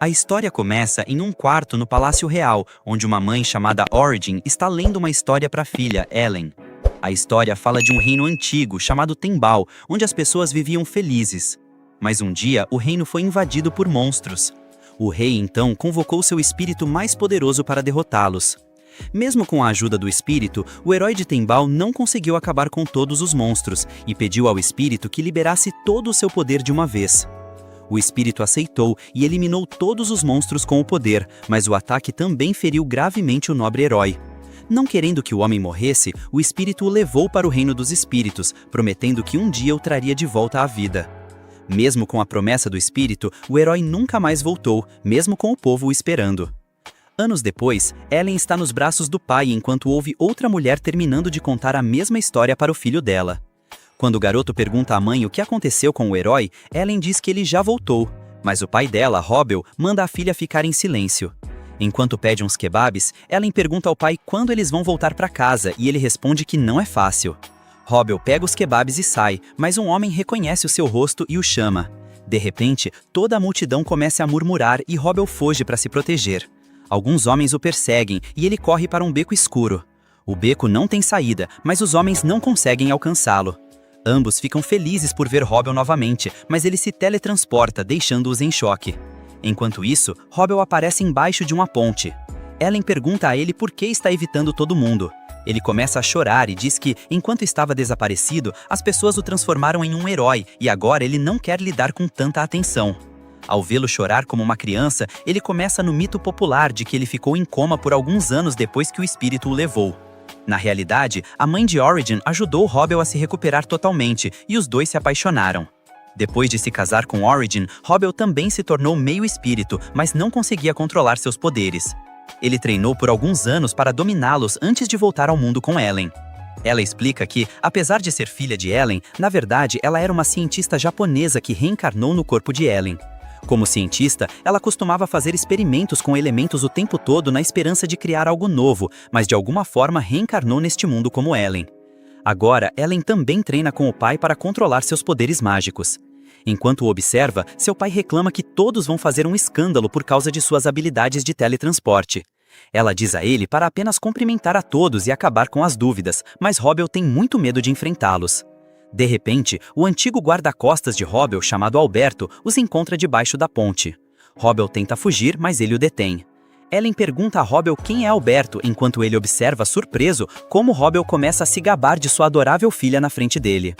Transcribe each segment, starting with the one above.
A história começa em um quarto no Palácio Real, onde uma mãe chamada Origin está lendo uma história para a filha, Ellen. A história fala de um reino antigo chamado Tembal, onde as pessoas viviam felizes. Mas um dia, o reino foi invadido por monstros. O rei, então, convocou seu espírito mais poderoso para derrotá-los. Mesmo com a ajuda do espírito, o herói de Tembal não conseguiu acabar com todos os monstros e pediu ao espírito que liberasse todo o seu poder de uma vez. O espírito aceitou e eliminou todos os monstros com o poder, mas o ataque também feriu gravemente o nobre herói. Não querendo que o homem morresse, o espírito o levou para o reino dos espíritos, prometendo que um dia o traria de volta à vida. Mesmo com a promessa do espírito, o herói nunca mais voltou, mesmo com o povo o esperando. Anos depois, Ellen está nos braços do pai enquanto ouve outra mulher terminando de contar a mesma história para o filho dela. Quando o garoto pergunta à mãe o que aconteceu com o herói, Ellen diz que ele já voltou, mas o pai dela, Robbel, manda a filha ficar em silêncio. Enquanto pede uns kebabs, Ellen pergunta ao pai quando eles vão voltar para casa e ele responde que não é fácil. Robbel pega os kebabs e sai, mas um homem reconhece o seu rosto e o chama. De repente, toda a multidão começa a murmurar e Robbel foge para se proteger. Alguns homens o perseguem e ele corre para um beco escuro. O beco não tem saída, mas os homens não conseguem alcançá-lo. Ambos ficam felizes por ver Robbel novamente, mas ele se teletransporta, deixando-os em choque. Enquanto isso, Robbel aparece embaixo de uma ponte. Ellen pergunta a ele por que está evitando todo mundo. Ele começa a chorar e diz que, enquanto estava desaparecido, as pessoas o transformaram em um herói e agora ele não quer lidar com tanta atenção. Ao vê-lo chorar como uma criança, ele começa no mito popular de que ele ficou em coma por alguns anos depois que o espírito o levou. Na realidade, a mãe de Origin ajudou Robbel a se recuperar totalmente e os dois se apaixonaram. Depois de se casar com Origin, Robbel também se tornou meio espírito, mas não conseguia controlar seus poderes. Ele treinou por alguns anos para dominá-los antes de voltar ao mundo com Ellen. Ela explica que, apesar de ser filha de Ellen, na verdade ela era uma cientista japonesa que reencarnou no corpo de Ellen. Como cientista, ela costumava fazer experimentos com elementos o tempo todo na esperança de criar algo novo, mas de alguma forma reencarnou neste mundo como Ellen. Agora, Ellen também treina com o pai para controlar seus poderes mágicos. Enquanto o observa, seu pai reclama que todos vão fazer um escândalo por causa de suas habilidades de teletransporte. Ela diz a ele para apenas cumprimentar a todos e acabar com as dúvidas, mas Robbel tem muito medo de enfrentá-los. De repente, o antigo guarda-costas de Robbel, chamado Alberto, os encontra debaixo da ponte. Robbel tenta fugir, mas ele o detém. Ellen pergunta a Robbel quem é Alberto, enquanto ele observa, surpreso, como Robbel começa a se gabar de sua adorável filha na frente dele.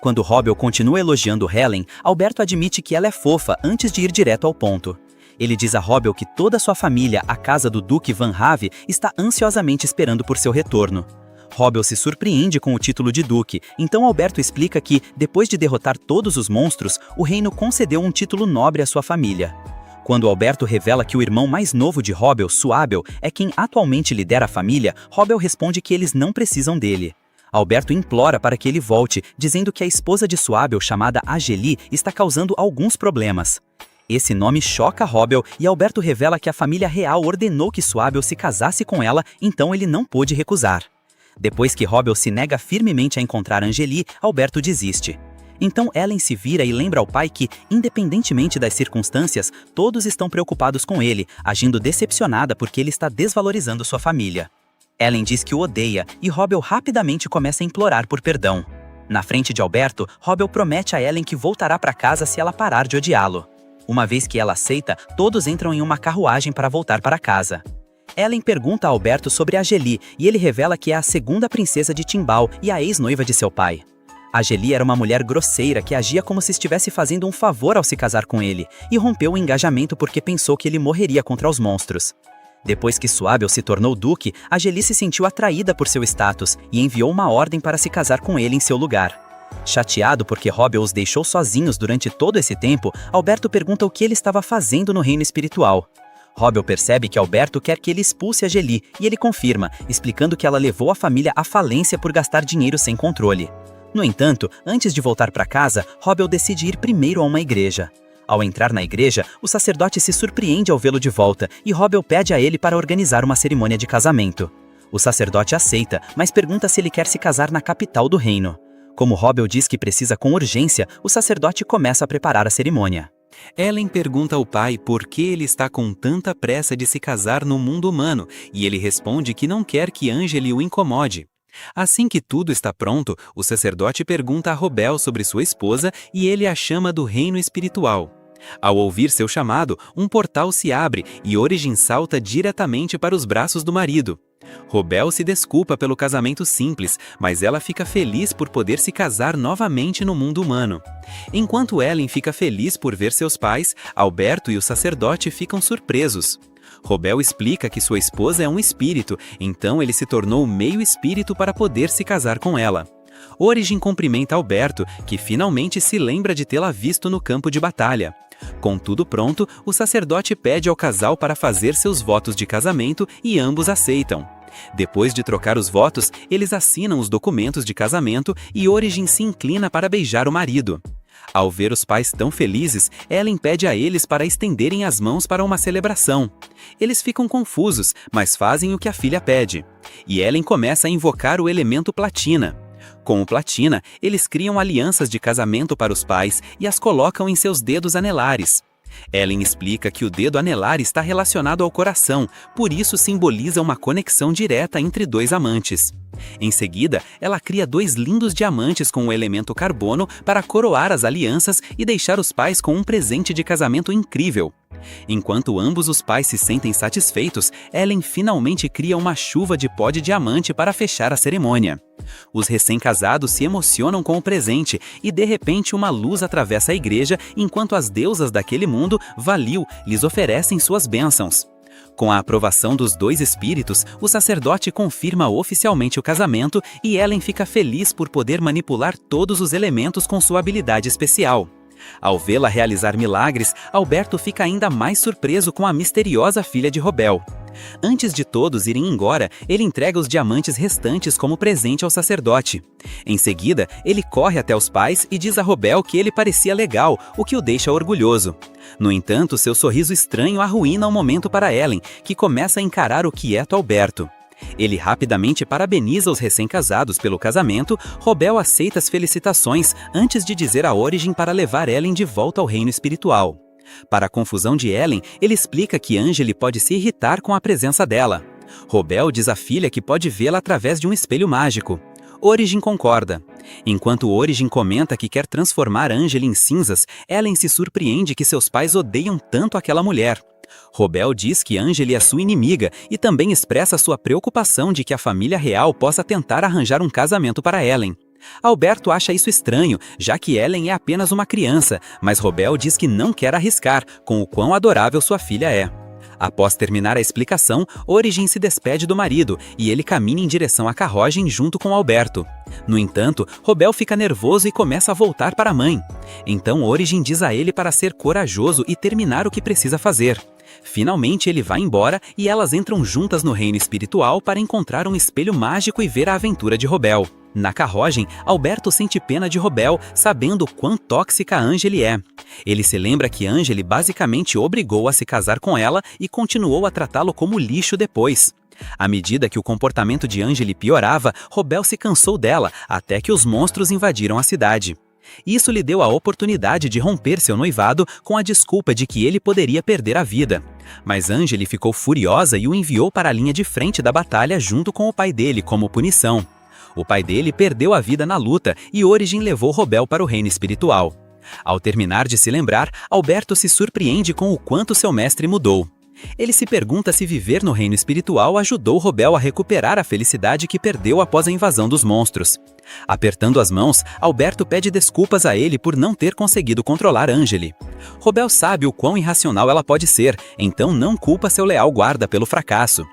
Quando Robbel continua elogiando Helen, Alberto admite que ela é fofa antes de ir direto ao ponto. Ele diz a Robbel que toda sua família, a casa do Duque Van Have, está ansiosamente esperando por seu retorno. Robbel se surpreende com o título de Duque, então Alberto explica que, depois de derrotar todos os monstros, o reino concedeu um título nobre à sua família. Quando Alberto revela que o irmão mais novo de Robbel, Suabel, é quem atualmente lidera a família, Robbel responde que eles não precisam dele. Alberto implora para que ele volte, dizendo que a esposa de Suabel, chamada Ageli, está causando alguns problemas. Esse nome choca Robbel e Alberto revela que a família real ordenou que Suabel se casasse com ela, então ele não pôde recusar. Depois que Robbel se nega firmemente a encontrar Angeli, Alberto desiste. Então Ellen se vira e lembra ao pai que, independentemente das circunstâncias, todos estão preocupados com ele, agindo decepcionada porque ele está desvalorizando sua família. Ellen diz que o odeia e Robbel rapidamente começa a implorar por perdão. Na frente de Alberto, Robbel promete a Ellen que voltará para casa se ela parar de odiá-lo. Uma vez que ela aceita, todos entram em uma carruagem para voltar para casa. Ellen pergunta a Alberto sobre Ageli e ele revela que é a segunda princesa de Timbal e a ex-noiva de seu pai. Ageli era uma mulher grosseira que agia como se estivesse fazendo um favor ao se casar com ele e rompeu o engajamento porque pensou que ele morreria contra os monstros. Depois que Suabel se tornou duque, Ageli se sentiu atraída por seu status e enviou uma ordem para se casar com ele em seu lugar. Chateado porque Robbel os deixou sozinhos durante todo esse tempo, Alberto pergunta o que ele estava fazendo no reino espiritual. Robbel percebe que Alberto quer que ele expulse Ageli e ele confirma, explicando que ela levou a família à falência por gastar dinheiro sem controle. No entanto, antes de voltar para casa, Robbel decide ir primeiro a uma igreja. Ao entrar na igreja, o sacerdote se surpreende ao vê-lo de volta e Robbel pede a ele para organizar uma cerimônia de casamento. O sacerdote aceita, mas pergunta se ele quer se casar na capital do reino. Como Robbel diz que precisa com urgência, o sacerdote começa a preparar a cerimônia. Ellen pergunta ao pai por que ele está com tanta pressa de se casar no mundo humano, e ele responde que não quer que Angeli o incomode. Assim que tudo está pronto, o sacerdote pergunta a Robel sobre sua esposa e ele a chama do reino espiritual. Ao ouvir seu chamado, um portal se abre e Origin salta diretamente para os braços do marido. Robel se desculpa pelo casamento simples, mas ela fica feliz por poder se casar novamente no mundo humano. Enquanto Ellen fica feliz por ver seus pais, Alberto e o sacerdote ficam surpresos. Robel explica que sua esposa é um espírito, então ele se tornou meio espírito para poder se casar com ela. Origin cumprimenta Alberto, que finalmente se lembra de tê-la visto no campo de batalha. Com tudo pronto, o sacerdote pede ao casal para fazer seus votos de casamento e ambos aceitam. Depois de trocar os votos, eles assinam os documentos de casamento e Origin se inclina para beijar o marido. Ao ver os pais tão felizes, Ellen pede a eles para estenderem as mãos para uma celebração. Eles ficam confusos, mas fazem o que a filha pede. E Ellen começa a invocar o elemento platina. Com o platina, eles criam alianças de casamento para os pais e as colocam em seus dedos anelares. Ellen explica que o dedo anelar está relacionado ao coração, por isso simboliza uma conexão direta entre dois amantes. Em seguida, ela cria 2 lindos diamantes com o elemento carbono para coroar as alianças e deixar os pais com um presente de casamento incrível. Enquanto ambos os pais se sentem satisfeitos, Ellen finalmente cria uma chuva de pó de diamante para fechar a cerimônia. Os recém-casados se emocionam com o presente e de repente uma luz atravessa a igreja enquanto as deusas daquele mundo, Valil, lhes oferecem suas bênçãos. Com a aprovação dos 2 espíritos, o sacerdote confirma oficialmente o casamento e Ellen fica feliz por poder manipular todos os elementos com sua habilidade especial. Ao vê-la realizar milagres, Alberto fica ainda mais surpreso com a misteriosa filha de Robel. Antes de todos irem embora, ele entrega os diamantes restantes como presente ao sacerdote. Em seguida, ele corre até os pais e diz a Robel que ele parecia legal, o que o deixa orgulhoso. No entanto, seu sorriso estranho arruína o momento para Ellen, que começa a encarar o quieto Alberto. Ele rapidamente parabeniza os recém-casados pelo casamento. Robel aceita as felicitações antes de dizer a Origin para levar Ellen de volta ao reino espiritual. Para a confusão de Ellen, ele explica que Angeli pode se irritar com a presença dela. Robel diz à filha que pode vê-la através de um espelho mágico. Origin concorda. Enquanto Origin comenta que quer transformar Angeli em cinzas, Ellen se surpreende que seus pais odeiam tanto aquela mulher. Robel diz que Angeli é sua inimiga e também expressa sua preocupação de que a família real possa tentar arranjar um casamento para Ellen. Alberto acha isso estranho, já que Ellen é apenas uma criança, mas Robel diz que não quer arriscar, com o quão adorável sua filha é. Após terminar a explicação, Origin se despede do marido e ele caminha em direção à carruagem junto com Alberto. No entanto, Robel fica nervoso e começa a voltar para a mãe. Então Origin diz a ele para ser corajoso e terminar o que precisa fazer. Finalmente ele vai embora e elas entram juntas no reino espiritual para encontrar um espelho mágico e ver a aventura de Robel. Na carruagem, Alberto sente pena de Robel, sabendo quão tóxica Angeli é. Ele se lembra que Angeli basicamente obrigou a se casar com ela e continuou a tratá-lo como lixo depois. À medida que o comportamento de Angeli piorava, Robel se cansou dela, até que os monstros invadiram a cidade. Isso lhe deu a oportunidade de romper seu noivado com a desculpa de que ele poderia perder a vida. Mas Angeli ficou furiosa e o enviou para a linha de frente da batalha junto com o pai dele como punição. O pai dele perdeu a vida na luta e Origin levou Robel para o reino espiritual. Ao terminar de se lembrar, Alberto se surpreende com o quanto seu mestre mudou. Ele se pergunta se viver no reino espiritual ajudou Robel a recuperar a felicidade que perdeu após a invasão dos monstros. Apertando as mãos, Alberto pede desculpas a ele por não ter conseguido controlar Angeli. Robel sabe o quão irracional ela pode ser, então não culpa seu leal guarda pelo fracasso.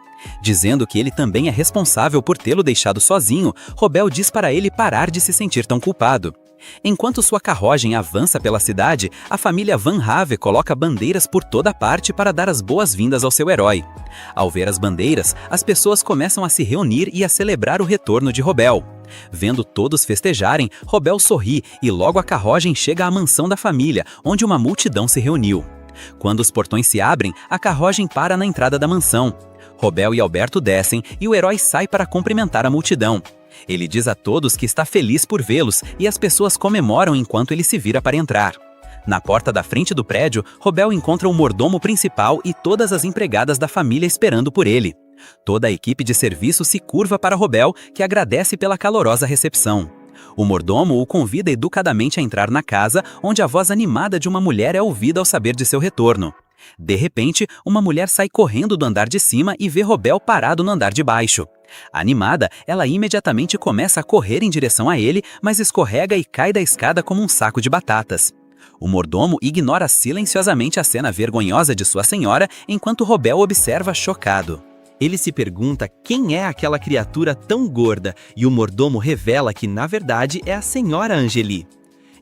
Dizendo que ele também é responsável por tê-lo deixado sozinho, Robel diz para ele parar de se sentir tão culpado. Enquanto sua carruagem avança pela cidade, a família Van Have coloca bandeiras por toda parte para dar as boas-vindas ao seu herói. Ao ver as bandeiras, as pessoas começam a se reunir e a celebrar o retorno de Robel. Vendo todos festejarem, Robel sorri e logo a carruagem chega à mansão da família, onde uma multidão se reuniu. Quando os portões se abrem, a carruagem para na entrada da mansão. Robel e Alberto descem e o herói sai para cumprimentar a multidão. Ele diz a todos que está feliz por vê-los e as pessoas comemoram enquanto ele se vira para entrar. Na porta da frente do prédio, Robel encontra o mordomo principal e todas as empregadas da família esperando por ele. Toda a equipe de serviço se curva para Robel, que agradece pela calorosa recepção. O mordomo o convida educadamente a entrar na casa, onde a voz animada de uma mulher é ouvida ao saber de seu retorno. De repente, uma mulher sai correndo do andar de cima e vê Robel parado no andar de baixo. Animada, ela imediatamente começa a correr em direção a ele, mas escorrega e cai da escada como um saco de batatas. O mordomo ignora silenciosamente a cena vergonhosa de sua senhora, enquanto Robel observa chocado. Ele se pergunta quem é aquela criatura tão gorda, e o mordomo revela que, na verdade, é a senhora Angeli.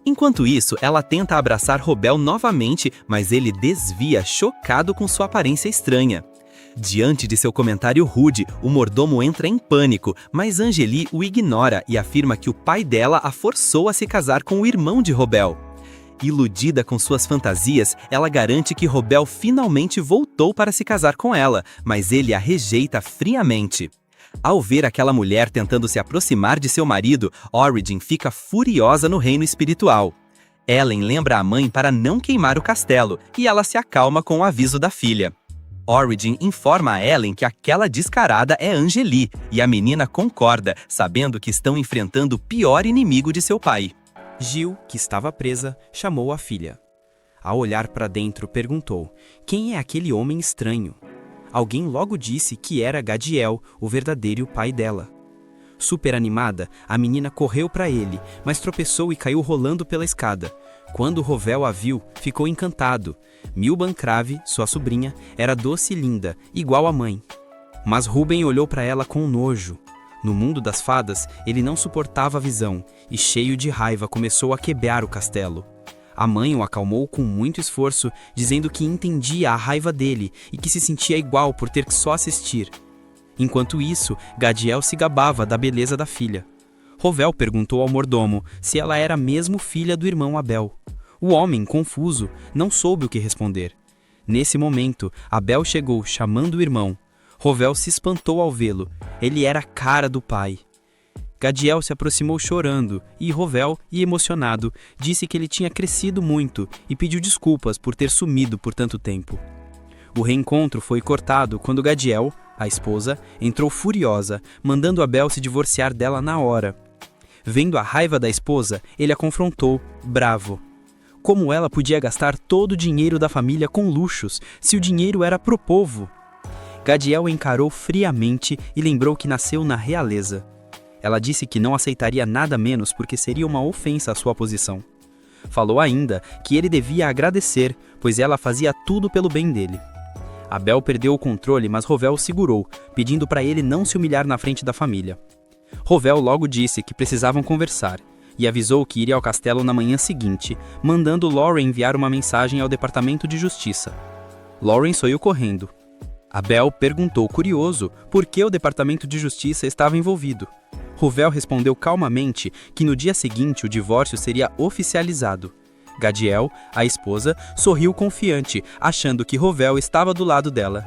Enquanto isso, ela tenta abraçar Robel novamente, mas ele desvia, chocado com sua aparência estranha. Diante de seu comentário rude, o mordomo entra em pânico, mas Angeli o ignora e afirma que o pai dela a forçou a se casar com o irmão de Robel. Iludida com suas fantasias, ela garante que Robel finalmente voltou para se casar com ela, mas ele a rejeita friamente. Ao ver aquela mulher tentando se aproximar de seu marido, Origin fica furiosa no reino espiritual. Ellen lembra a mãe para não queimar o castelo, e ela se acalma com o aviso da filha. Origin informa a Ellen que aquela descarada é Angeli, e a menina concorda, sabendo que estão enfrentando o pior inimigo de seu pai. Jill, que estava presa, chamou a filha. Ao olhar para dentro, perguntou: quem é aquele homem estranho? Alguém logo disse que era Gadiel, o verdadeiro pai dela. Super animada, a menina correu para ele, mas tropeçou e caiu rolando pela escada. Quando Robel a viu, ficou encantado. Milban Crave, sua sobrinha, era doce e linda, igual à mãe. Mas Ruben olhou para ela com nojo. No mundo das fadas, ele não suportava a visão, e cheio de raiva começou a quebrar o castelo. A mãe o acalmou com muito esforço, dizendo que entendia a raiva dele e que se sentia igual por ter que só assistir. Enquanto isso, Gadiel se gabava da beleza da filha. Robel perguntou ao mordomo se ela era mesmo filha do irmão Abel. O homem, confuso, não soube o que responder. Nesse momento, Abel chegou chamando o irmão. Robel se espantou ao vê-lo. Ele era a cara do pai. Gadiel se aproximou chorando e Robel, emocionado, disse que ele tinha crescido muito e pediu desculpas por ter sumido por tanto tempo. O reencontro foi cortado quando Gadiel, a esposa, entrou furiosa, mandando Abel se divorciar dela na hora. Vendo a raiva da esposa, ele a confrontou, bravo. Como ela podia gastar todo o dinheiro da família com luxos, se o dinheiro era pro povo? Gadiel encarou friamente e lembrou que nasceu na realeza. Ela disse que não aceitaria nada menos porque seria uma ofensa à sua posição. Falou ainda que ele devia agradecer, pois ela fazia tudo pelo bem dele. Abel perdeu o controle, mas Robel o segurou, pedindo para ele não se humilhar na frente da família. Robel logo disse que precisavam conversar, e avisou que iria ao castelo na manhã seguinte, mandando Lauren enviar uma mensagem ao Departamento de Justiça. Lauren saiu correndo. Abel perguntou curioso por que o Departamento de Justiça estava envolvido. Robel respondeu calmamente que no dia seguinte o divórcio seria oficializado. Gadiel, a esposa, sorriu confiante, achando que Robel estava do lado dela.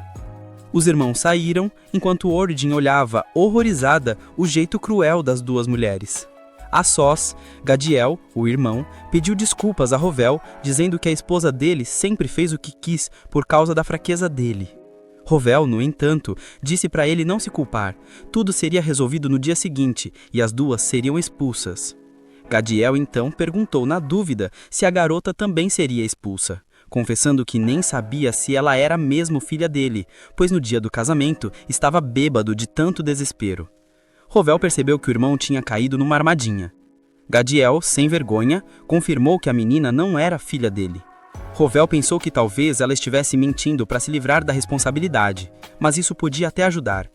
Os irmãos saíram, enquanto Origin olhava, horrorizada, o jeito cruel das duas mulheres. A sós, Gadiel, o irmão, pediu desculpas a Robel, dizendo que a esposa dele sempre fez o que quis por causa da fraqueza dele. Robel, no entanto, disse para ele não se culpar. Tudo seria resolvido no dia seguinte e as duas seriam expulsas. Gadiel então perguntou na dúvida se a garota também seria expulsa, confessando que nem sabia se ela era mesmo filha dele, pois no dia do casamento estava bêbado de tanto desespero. Robel percebeu que o irmão tinha caído numa armadilha. Gadiel, sem vergonha, confirmou que a menina não era filha dele. Robel pensou que talvez ela estivesse mentindo para se livrar da responsabilidade, mas isso podia até ajudar.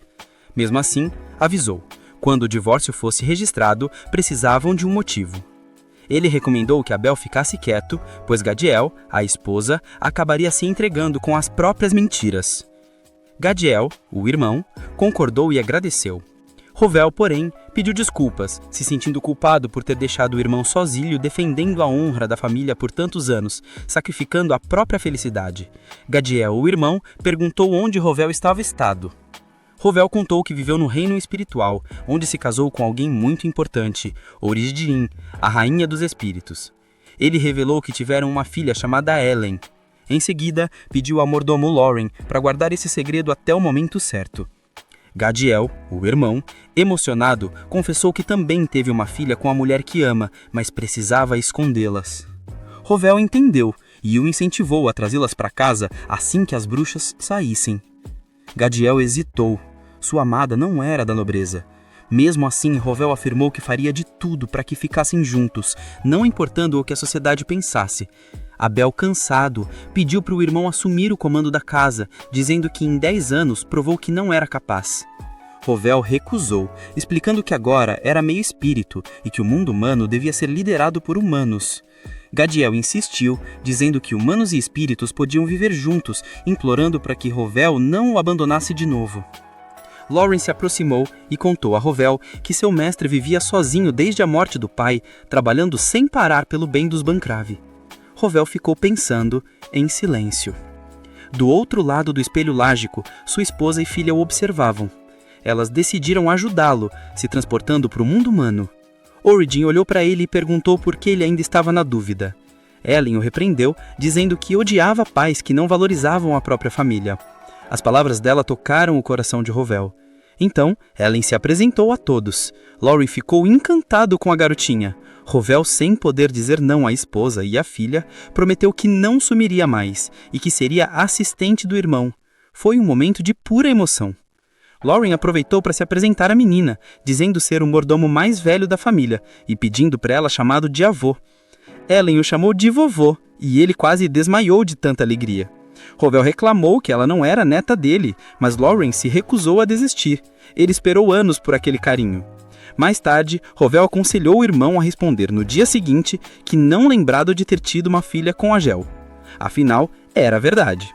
Mesmo assim, avisou. Quando o divórcio fosse registrado, precisavam de um motivo. Ele recomendou que Abel ficasse quieto, pois Gadiel, a esposa, acabaria se entregando com as próprias mentiras. Gadiel, o irmão, concordou e agradeceu. Robel, porém, pediu desculpas, se sentindo culpado por ter deixado o irmão sozinho defendendo a honra da família por tantos anos, sacrificando a própria felicidade. Gadiel, o irmão, perguntou onde Robel estava estado. Robel contou que viveu no reino espiritual, onde se casou com alguém muito importante, Origirin, a rainha dos espíritos. Ele revelou que tiveram uma filha chamada Ellen. Em seguida, pediu ao mordomo Lauren para guardar esse segredo até o momento certo. Gadiel, o irmão, emocionado, confessou que também teve uma filha com a mulher que ama, mas precisava escondê-las. Rovel entendeu e o incentivou a trazê-las para casa assim que as bruxas saíssem. Gadiel hesitou. Sua amada não era da nobreza. Mesmo assim, Rovel afirmou que faria de tudo para que ficassem juntos, não importando o que a sociedade pensasse. Abel, cansado, pediu para o irmão assumir o comando da casa, dizendo que em 10 anos provou que não era capaz. Rovel recusou, explicando que agora era meio espírito e que o mundo humano devia ser liderado por humanos. Gadiel insistiu, dizendo que humanos e espíritos podiam viver juntos, implorando para que Rovel não o abandonasse de novo. Lauren se aproximou e contou a Rovel que seu mestre vivia sozinho desde a morte do pai, trabalhando sem parar pelo bem dos Bancrave. Rovel ficou pensando, em silêncio. Do outro lado do espelho lágico, sua esposa e filha o observavam. Elas decidiram ajudá-lo, se transportando para o mundo humano. Origin olhou para ele e perguntou por que ele ainda estava na dúvida. Ellen o repreendeu, dizendo que odiava pais que não valorizavam a própria família. As palavras dela tocaram o coração de Rovel. Então, Ellen se apresentou a todos. Lauren ficou encantado com a garotinha. Rovel, sem poder dizer não à esposa e à filha, prometeu que não sumiria mais e que seria assistente do irmão. Foi um momento de pura emoção. Lauren aproveitou para se apresentar à menina, dizendo ser o mordomo mais velho da família e pedindo para ela chamado de avô. Ellen o chamou de vovô e ele quase desmaiou de tanta alegria. Rovel reclamou que ela não era neta dele, mas Lauren se recusou a desistir. Ele esperou anos por aquele carinho. Mais tarde, Rovel aconselhou o irmão a responder no dia seguinte que não lembrado de ter tido uma filha com Agel. Afinal, era verdade.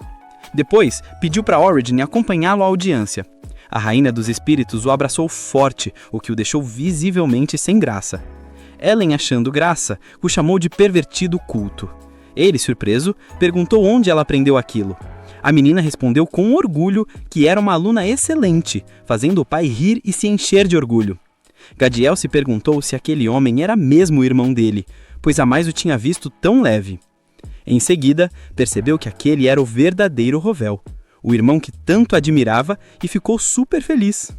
Depois, pediu para Origin acompanhá-lo à audiência. A rainha dos espíritos o abraçou forte, o que o deixou visivelmente sem graça. Ellen, achando graça, o chamou de pervertido culto. Ele, surpreso, perguntou onde ela aprendeu aquilo. A menina respondeu com orgulho que era uma aluna excelente, fazendo o pai rir e se encher de orgulho. Gadiel se perguntou se aquele homem era mesmo o irmão dele, pois jamais o tinha visto tão leve. Em seguida, percebeu que aquele era o verdadeiro Rovel, o irmão que tanto admirava, e ficou super feliz.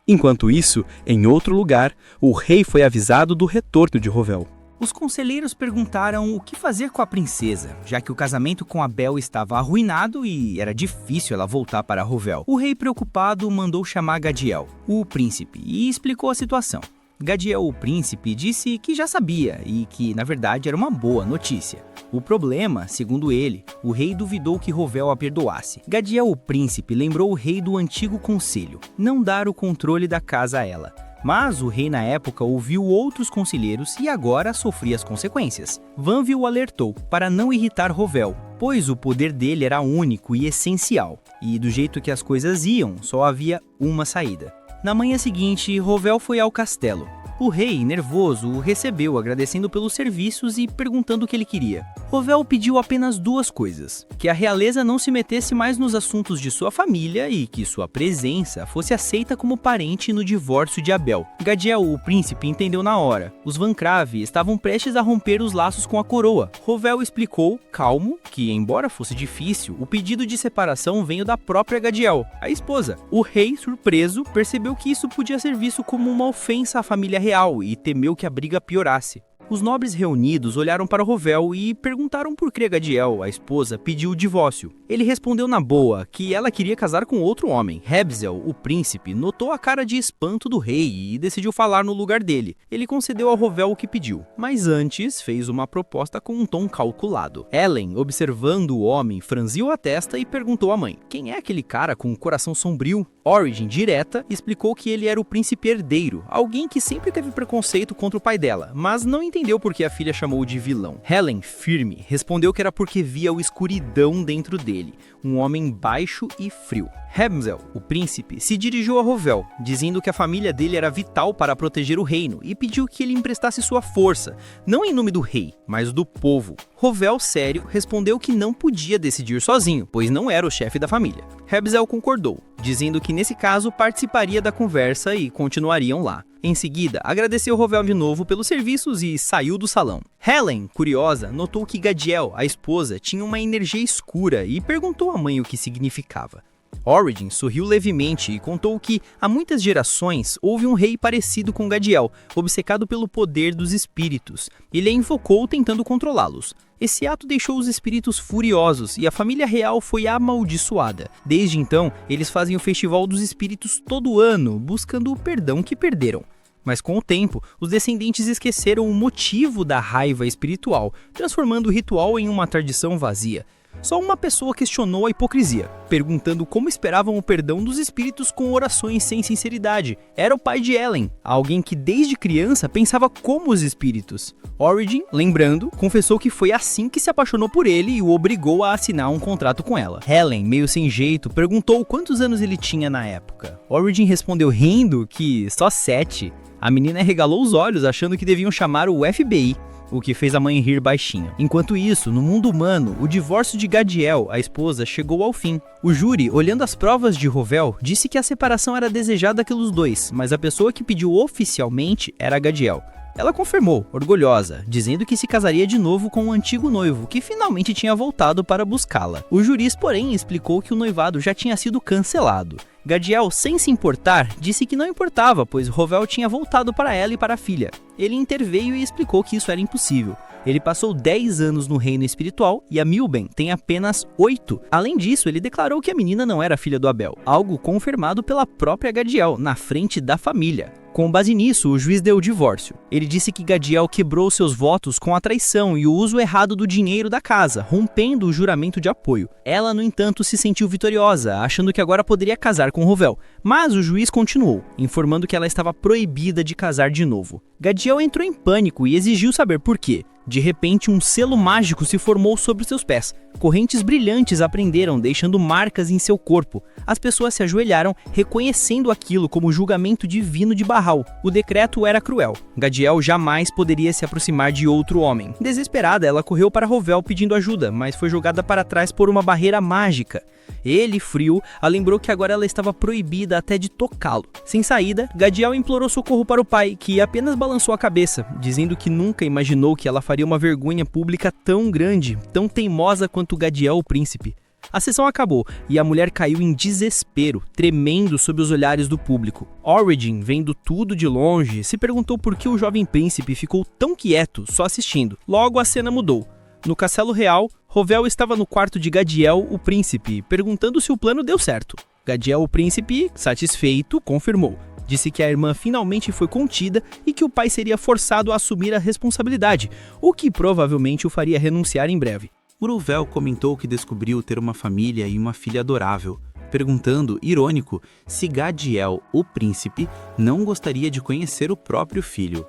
Enquanto isso, em outro lugar, o rei foi avisado do retorno de Rovel. Os conselheiros perguntaram o que fazer com a princesa, já que o casamento com Abel estava arruinado e era difícil ela voltar para Rovel. O rei, preocupado, mandou chamar Gadiel, o príncipe, e explicou a situação. Gadiel, o príncipe, disse que já sabia e que, na verdade, era uma boa notícia. O problema, segundo ele, o rei duvidou que Rovel a perdoasse. Gadiel, o príncipe, lembrou o rei do antigo conselho, não dar o controle da casa a ela. Mas o rei na época ouviu outros conselheiros e agora sofria as consequências. Vanvi o alertou para não irritar Rovel, pois o poder dele era único e essencial, e do jeito que as coisas iam, só havia uma saída. Na manhã seguinte, Rovel foi ao castelo. O rei, nervoso, o recebeu agradecendo pelos serviços e perguntando o que ele queria. Rovel pediu apenas duas coisas: que a realeza não se metesse mais nos assuntos de sua família e que sua presença fosse aceita como parente no divórcio de Abel. Gadiel, o príncipe, entendeu na hora. Os Bancrave estavam prestes a romper os laços com a coroa. Rovel explicou, calmo, que embora fosse difícil, o pedido de separação veio da própria Gadiel, a esposa. O rei, surpreso, percebeu que isso podia ser visto como uma ofensa à família real e temeu que a briga piorasse. Os nobres reunidos olharam para Rovel e perguntaram por que Gadiel, a esposa, pediu o divórcio. Ele respondeu na boa que ela queria casar com outro homem. Hebzel, o príncipe, notou a cara de espanto do rei e decidiu falar no lugar dele. Ele concedeu a Rovel o que pediu, mas antes fez uma proposta com um tom calculado. Ellen, observando o homem, franziu a testa e perguntou à mãe: quem é aquele cara com o coração sombrio? Origin, direta, explicou que ele era o príncipe herdeiro, alguém que sempre teve preconceito contra o pai dela, mas não entendeu por que a filha chamou de vilão. Helen, firme, respondeu que era porque via a escuridão dentro dele, um homem baixo e frio. Hebzel, o príncipe, se dirigiu a Rovel, dizendo que a família dele era vital para proteger o reino e pediu que ele emprestasse sua força, não em nome do rei, mas do povo. Rovel, sério, respondeu que não podia decidir sozinho, pois não era o chefe da família. Hebzel concordou, dizendo que nesse caso participaria da conversa e continuariam lá. Em seguida, agradeceu Rovel de novo pelos serviços e saiu do salão. Helen, curiosa, notou que Gadiel, a esposa, tinha uma energia escura e perguntou à mãe o que significava. Origin sorriu levemente e contou que, há muitas gerações, houve um rei parecido com Gadiel, obcecado pelo poder dos espíritos. Ele a invocou tentando controlá-los. Esse ato deixou os espíritos furiosos e a família real foi amaldiçoada. Desde então, eles fazem o Festival dos Espíritos todo ano, buscando o perdão que perderam. Mas com o tempo, os descendentes esqueceram o motivo da raiva espiritual, transformando o ritual em uma tradição vazia. Só uma pessoa questionou a hipocrisia, perguntando como esperavam o perdão dos espíritos com orações sem sinceridade. Era o pai de Ellen, alguém que desde criança pensava como os espíritos. Origin, lembrando, confessou que foi assim que se apaixonou por ele e o obrigou a assinar um contrato com ela. Helen, meio sem jeito, perguntou quantos anos ele tinha na época. Origin respondeu rindo que só 7. A menina regalou os olhos, achando que deviam chamar o FBI. O que fez a mãe rir baixinho. Enquanto isso, no mundo humano, o divórcio de Gadiel, a esposa, chegou ao fim. O júri, olhando as provas de Rovel, disse que a separação era desejada pelos dois, mas a pessoa que pediu oficialmente era Gadiel. Ela confirmou, orgulhosa, dizendo que se casaria de novo com o antigo noivo, que finalmente tinha voltado para buscá-la. O juiz, porém, explicou que o noivado já tinha sido cancelado. Gadiel, sem se importar, disse que não importava, pois Rovel tinha voltado para ela e para a filha. Ele interveio e explicou que isso era impossível. Ele passou 10 anos no reino espiritual e a Milben tem apenas 8. Além disso, ele declarou que a menina não era filha do Abel, algo confirmado pela própria Gadiel, na frente da família. Com base nisso, o juiz deu o divórcio. Ele disse que Gadiel quebrou seus votos com a traição e o uso errado do dinheiro da casa, rompendo o juramento de apoio. Ela, no entanto, se sentiu vitoriosa, achando que agora poderia casar com Rovel, mas o juiz continuou, informando que ela estava proibida de casar de novo. Gadiel entrou em pânico e exigiu saber por quê. De repente, um selo mágico se formou sobre seus pés. Correntes brilhantes a prenderam, deixando marcas em seu corpo. As pessoas se ajoelharam, reconhecendo aquilo como julgamento divino de Baal. O decreto era cruel. Gadiel jamais poderia se aproximar de outro homem. Desesperada, ela correu para Rovel pedindo ajuda, mas foi jogada para trás por uma barreira mágica. Ele, frio, a lembrou que agora ela estava proibida até de tocá-lo. Sem saída, Gadiel implorou socorro para o pai, que apenas balançou a cabeça, dizendo que nunca imaginou que ela faria uma vergonha pública tão grande, tão teimosa quanto Gadiel o príncipe. A sessão acabou e a mulher caiu em desespero, tremendo sob os olhares do público. Origin, vendo tudo de longe, se perguntou por que o jovem príncipe ficou tão quieto, só assistindo. Logo a cena mudou. No castelo real, Rovel estava no quarto de Gadiel, o príncipe, perguntando se o plano deu certo. Gadiel, o príncipe, satisfeito, confirmou. Disse que a irmã finalmente foi contida e que o pai seria forçado a assumir a responsabilidade, o que provavelmente o faria renunciar em breve. Rovel comentou que descobriu ter uma família e uma filha adorável, perguntando, irônico, se Gadiel, o príncipe, não gostaria de conhecer o próprio filho.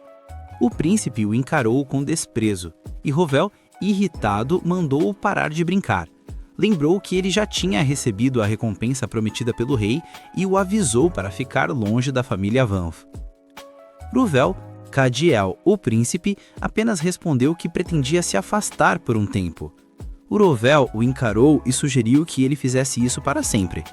O príncipe o encarou com desprezo, e Rovel, irritado, mandou-o parar de brincar. Lembrou que ele já tinha recebido a recompensa prometida pelo rei e o avisou para ficar longe da família Vanf. Rovel, Gadiel, o príncipe, apenas respondeu que pretendia se afastar por um tempo. Rovel o encarou e sugeriu que ele fizesse isso para sempre.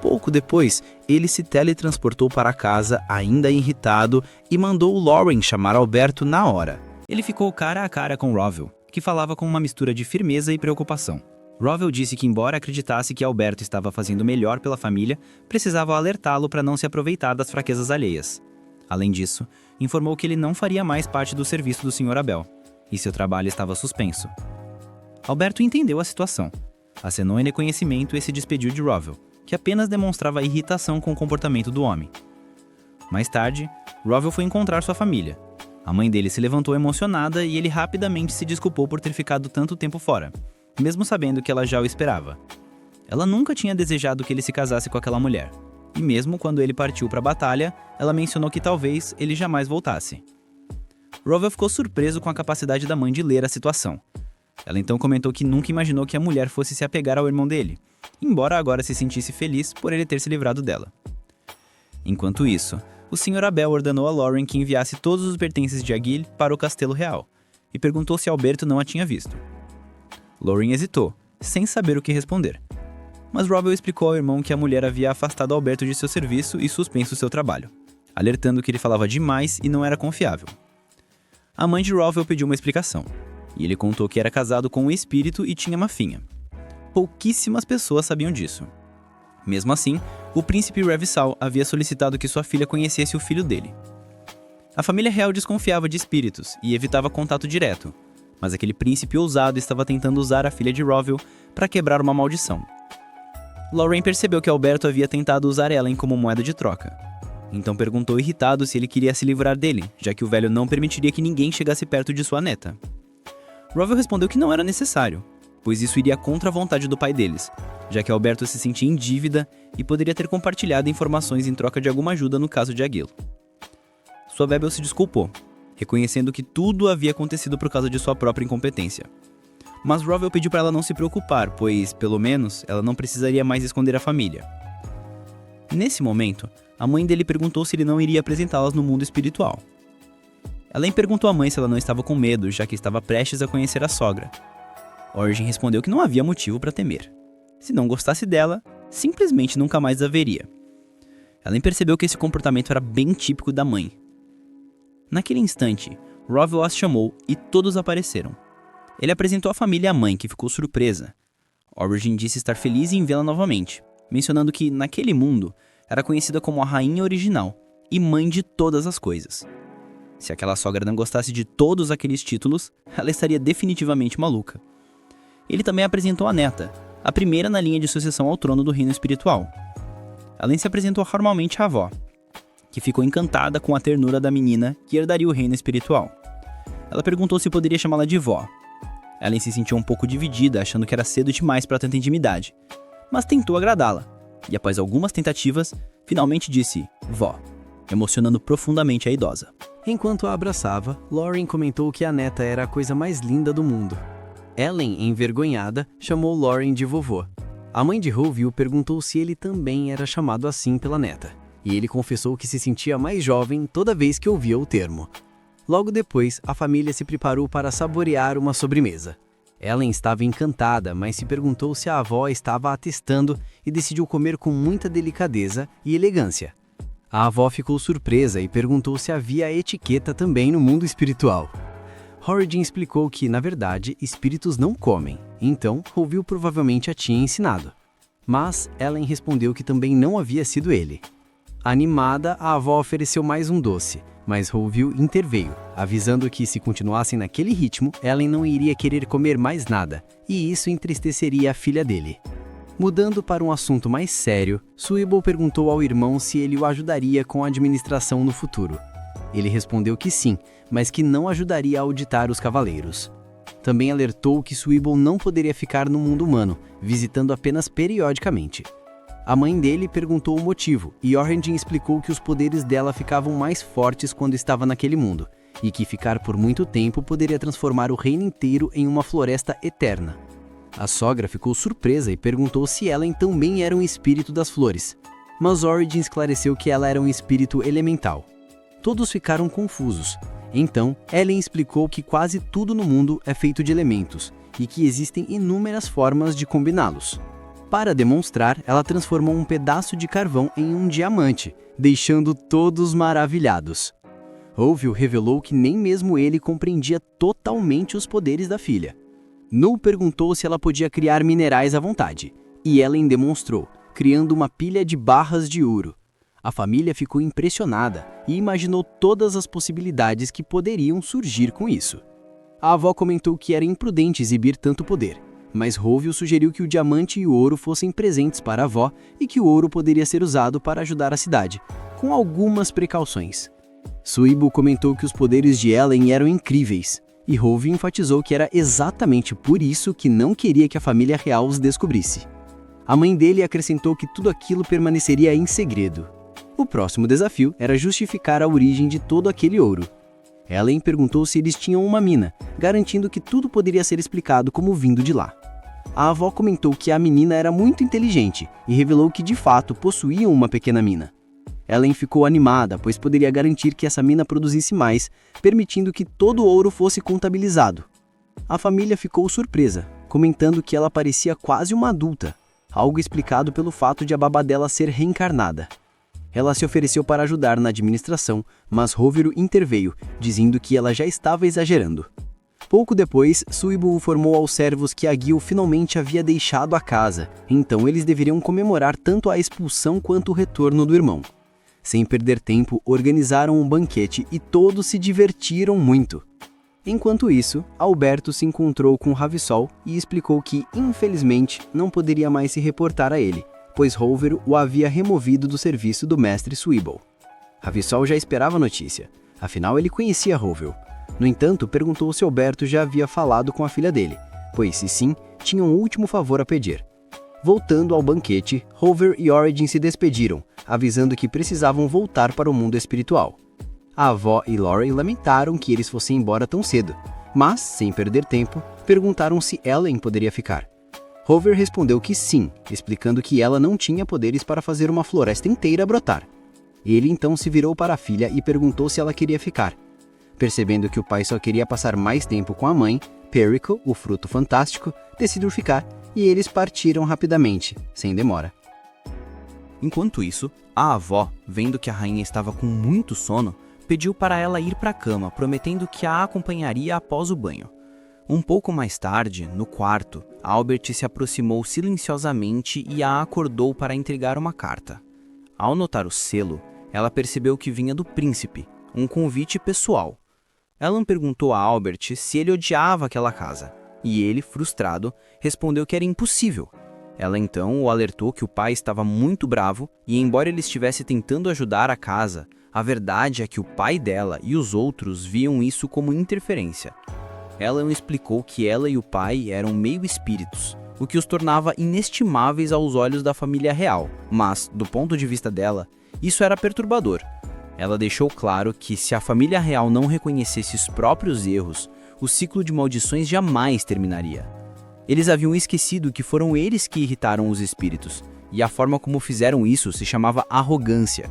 Pouco depois, ele se teletransportou para casa, ainda irritado, e mandou Lauren chamar Alberto na hora. Ele ficou cara a cara com Rovel, que falava com uma mistura de firmeza e preocupação. Rovel disse que, embora acreditasse que Alberto estava fazendo melhor pela família, precisava alertá-lo para não se aproveitar das fraquezas alheias. Além disso, informou que ele não faria mais parte do serviço do Sr. Abel, e seu trabalho estava suspenso. Alberto entendeu a situação, acenou em reconhecimento e se despediu de Rovel, que apenas demonstrava irritação com o comportamento do homem. Mais tarde, Rovel foi encontrar sua família. A mãe dele se levantou emocionada e ele rapidamente se desculpou por ter ficado tanto tempo fora, mesmo sabendo que ela já o esperava. Ela nunca tinha desejado que ele se casasse com aquela mulher, e mesmo quando ele partiu para a batalha, ela mencionou que talvez ele jamais voltasse. Rovel ficou surpreso com a capacidade da mãe de ler a situação. Ela então comentou que nunca imaginou que a mulher fosse se apegar ao irmão dele, embora agora se sentisse feliz por ele ter se livrado dela. Enquanto isso, o Sr. Abel ordenou a Lauren que enviasse todos os pertences de Aguil para o castelo real, e perguntou se Alberto não a tinha visto. Lauren hesitou, sem saber o que responder. Mas Rowell explicou ao irmão que a mulher havia afastado Alberto de seu serviço e suspenso seu trabalho, alertando que ele falava demais e não era confiável. A mãe de Rowell pediu uma explicação, e ele contou que era casado com um espírito e tinha uma filha. Pouquíssimas pessoas sabiam disso. Mesmo assim, o príncipe Revsal havia solicitado que sua filha conhecesse o filho dele. A família real desconfiava de espíritos e evitava contato direto, mas aquele príncipe ousado estava tentando usar a filha de Rowell para quebrar uma maldição. Lorraine percebeu que Alberto havia tentado usar Ellen como moeda de troca. Então perguntou irritado se ele queria se livrar dele, já que o velho não permitiria que ninguém chegasse perto de sua neta. Rowell respondeu que não era necessário, pois isso iria contra a vontade do pai deles, já que Alberto se sentia em dívida e poderia ter compartilhado informações em troca de alguma ajuda no caso de Aguil. Sua Bebel se desculpou, reconhecendo que tudo havia acontecido por causa de sua própria incompetência. Mas Rowell pediu para ela não se preocupar, pois, pelo menos, ela não precisaria mais esconder a família. Nesse momento, a mãe dele perguntou se ele não iria apresentá-las no mundo espiritual. Ellen perguntou à mãe se ela não estava com medo, já que estava prestes a conhecer a sogra. Origin respondeu que não havia motivo para temer. Se não gostasse dela, simplesmente nunca mais a veria. Ellen percebeu que esse comportamento era bem típico da mãe. Naquele instante, Rowell as chamou e todos apareceram. Ele apresentou a família à mãe, que ficou surpresa. Origin disse estar feliz em vê-la novamente, mencionando que, naquele mundo, era conhecida como a rainha original e mãe de todas as coisas. Se aquela sogra não gostasse de todos aqueles títulos, ela estaria definitivamente maluca. Ele também apresentou a neta, a primeira na linha de sucessão ao trono do reino espiritual. Além se apresentou formalmente à avó, que ficou encantada com a ternura da menina que herdaria o reino espiritual. Ela perguntou se poderia chamá-la de vó. Ellen se sentiu um pouco dividida, achando que era cedo demais para tanta intimidade, mas tentou agradá-la, e após algumas tentativas, finalmente disse vó, emocionando profundamente a idosa. Enquanto a abraçava, Lauren comentou que a neta era a coisa mais linda do mundo. Ellen, envergonhada, chamou Lauren de vovô. A mãe de Rowell perguntou se ele também era chamado assim pela neta, e ele confessou que se sentia mais jovem toda vez que ouvia o termo. Logo depois, a família se preparou para saborear uma sobremesa. Ellen estava encantada, mas se perguntou se a avó estava atestando e decidiu comer com muita delicadeza e elegância. A avó ficou surpresa e perguntou se havia etiqueta também no mundo espiritual. Origin explicou que, na verdade, espíritos não comem, então Rowell provavelmente a tinha ensinado. Mas Ellen respondeu que também não havia sido ele. Animada, a avó ofereceu mais um doce, mas Rowell interveio, avisando que se continuassem naquele ritmo, Ellen não iria querer comer mais nada, e isso entristeceria a filha dele. Mudando para um assunto mais sério, Suibol perguntou ao irmão se ele o ajudaria com a administração no futuro. Ele respondeu que sim, mas que não ajudaria a auditar os cavaleiros. Também alertou que Suibol não poderia ficar no mundo humano, visitando apenas periodicamente. A mãe dele perguntou o motivo, e Origin explicou que os poderes dela ficavam mais fortes quando estava naquele mundo, e que ficar por muito tempo poderia transformar o reino inteiro em uma floresta eterna. A sogra ficou surpresa e perguntou se Ellen também era um espírito das flores, mas Origin esclareceu que ela era um espírito elemental. Todos ficaram confusos. Então, Ellen explicou que quase tudo no mundo é feito de elementos, e que existem inúmeras formas de combiná-los. Para demonstrar, ela transformou um pedaço de carvão em um diamante, deixando todos maravilhados. Rowell revelou que nem mesmo ele compreendia totalmente os poderes da filha. Null perguntou se ela podia criar minerais à vontade, e Ellen demonstrou, criando uma pilha de barras de ouro. A família ficou impressionada e imaginou todas as possibilidades que poderiam surgir com isso. A avó comentou que era imprudente exibir tanto poder, mas Rowell sugeriu que o diamante e o ouro fossem presentes para a avó e que o ouro poderia ser usado para ajudar a cidade, com algumas precauções. Suibol comentou que os poderes de Ellen eram incríveis, e Rowell enfatizou que era exatamente por isso que não queria que a família real os descobrisse. A mãe dele acrescentou que tudo aquilo permaneceria em segredo. O próximo desafio era justificar a origem de todo aquele ouro. Ellen perguntou se eles tinham uma mina, garantindo que tudo poderia ser explicado como vindo de lá. A avó comentou que a menina era muito inteligente e revelou que de fato possuíam uma pequena mina. Ellen ficou animada, pois poderia garantir que essa mina produzisse mais, permitindo que todo o ouro fosse contabilizado. A família ficou surpresa, comentando que ela parecia quase uma adulta. algo explicado pelo fato de a babá dela ser reencarnada. Ela se ofereceu para ajudar na administração, mas Roviro interveio, dizendo que ela já estava exagerando. Pouco depois, Suibo informou aos servos que a Gil finalmente havia deixado a casa, então eles deveriam comemorar tanto a expulsão quanto o retorno do irmão. Sem perder tempo, organizaram um banquete e todos se divertiram muito. Enquanto isso, Alberto se encontrou com Ravissol e explicou que, infelizmente, não poderia mais se reportar a ele, pois Roviro o havia removido do serviço do mestre Suibo. Ravissol já esperava a notícia, afinal ele conhecia Roviro. No entanto, perguntou se Alberto já havia falado com a filha dele, pois se sim, tinha um último favor a pedir. Voltando ao banquete, Roviro e Origin se despediram, avisando que precisavam voltar para o mundo espiritual. A avó e Lauren lamentaram que eles fossem embora tão cedo, mas, sem perder tempo, perguntaram se Ellen poderia ficar. Roviro respondeu que sim, explicando que ela não tinha poderes para fazer uma floresta inteira brotar. Ele então se virou para a filha e perguntou se ela queria ficar. Percebendo que o pai só queria passar mais tempo com a mãe, Perico, o fruto fantástico, decidiu ficar e eles partiram rapidamente, sem demora. Enquanto isso, a avó, vendo que a rainha estava com muito sono, pediu para ela ir para a cama, prometendo que a acompanharia após o banho. Um pouco mais tarde, no quarto, Albert se aproximou silenciosamente e a acordou para entregar uma carta. Ao notar o selo, ela percebeu que vinha do príncipe, um convite pessoal. Ellen perguntou a Albert se ele odiava aquela casa, e ele, frustrado, respondeu que era impossível. Ela então o alertou que o pai estava muito bravo e, embora ele estivesse tentando ajudar a casa, a verdade é que o pai dela e os outros viam isso como interferência. Ellen explicou que ela e o pai eram meio espíritos, o que os tornava inestimáveis aos olhos da família real, mas, do ponto de vista dela, isso era perturbador. Ela deixou claro que se a família real não reconhecesse os próprios erros, o ciclo de maldições jamais terminaria. Eles haviam esquecido que foram eles que irritaram os espíritos, e a forma como fizeram isso se chamava arrogância.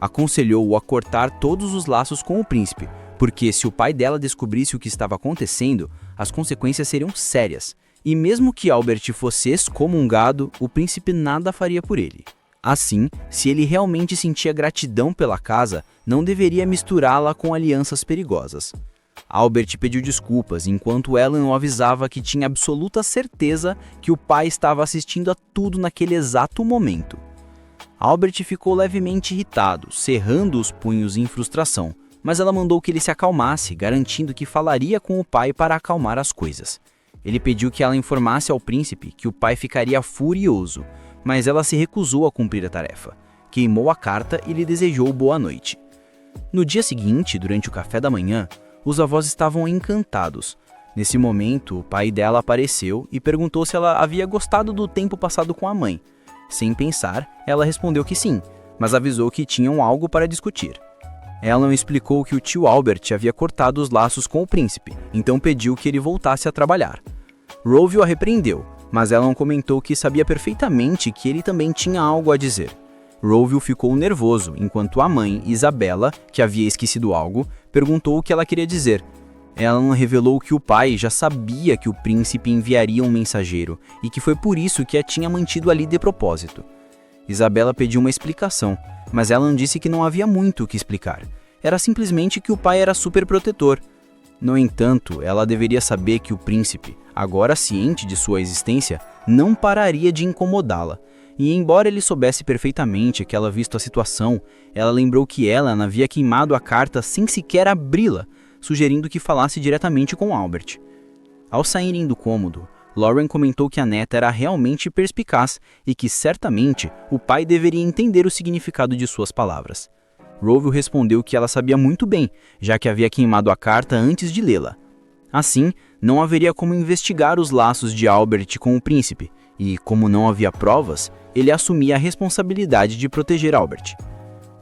Aconselhou-o a cortar todos os laços com o príncipe, porque se o pai dela descobrisse o que estava acontecendo, as consequências seriam sérias, e mesmo que Albert fosse excomungado, o príncipe nada faria por ele. Assim, se ele realmente sentia gratidão pela casa, não deveria misturá-la com alianças perigosas. Albert pediu desculpas, enquanto Ellen o avisava que tinha absoluta certeza que o pai estava assistindo a tudo naquele exato momento. Albert ficou levemente irritado, cerrando os punhos em frustração, mas ela mandou que ele se acalmasse, garantindo que falaria com o pai para acalmar as coisas. Ele pediu que ela informasse ao príncipe que o pai ficaria furioso, mas ela se recusou a cumprir a tarefa. Queimou a carta e lhe desejou boa noite. No dia seguinte, durante o café da manhã, os avós estavam encantados. Nesse momento, o pai dela apareceu e perguntou se ela havia gostado do tempo passado com a mãe. Sem pensar, ela respondeu que sim, mas avisou que tinham algo para discutir. Ellen explicou que o tio Albert havia cortado os laços com o príncipe, então pediu que ele voltasse a trabalhar. Rovio a repreendeu, mas Ellen comentou que sabia perfeitamente que ele também tinha algo a dizer. Rovio ficou nervoso, enquanto a mãe, Isabella, que havia esquecido algo, perguntou o que ela queria dizer. Ellen revelou que o pai já sabia que o príncipe enviaria um mensageiro e que foi por isso que a tinha mantido ali de propósito. Isabella pediu uma explicação, mas Ellen disse que não havia muito o que explicar. Era simplesmente que o pai era super protetor. No entanto, ela deveria saber que o príncipe, agora ciente de sua existência, não pararia de incomodá-la. E embora ele soubesse perfeitamente que ela visto a situação, ela lembrou que Ellen havia queimado a carta sem sequer abri-la, sugerindo que falasse diretamente com Albert. Ao saírem do cômodo, Lauren comentou que a neta era realmente perspicaz e que certamente o pai deveria entender o significado de suas palavras. Rovio respondeu que ela sabia muito bem, já que havia queimado a carta antes de lê-la. Assim, não haveria como investigar os laços de Albert com o príncipe, e, como não havia provas, ele assumia a responsabilidade de proteger Albert.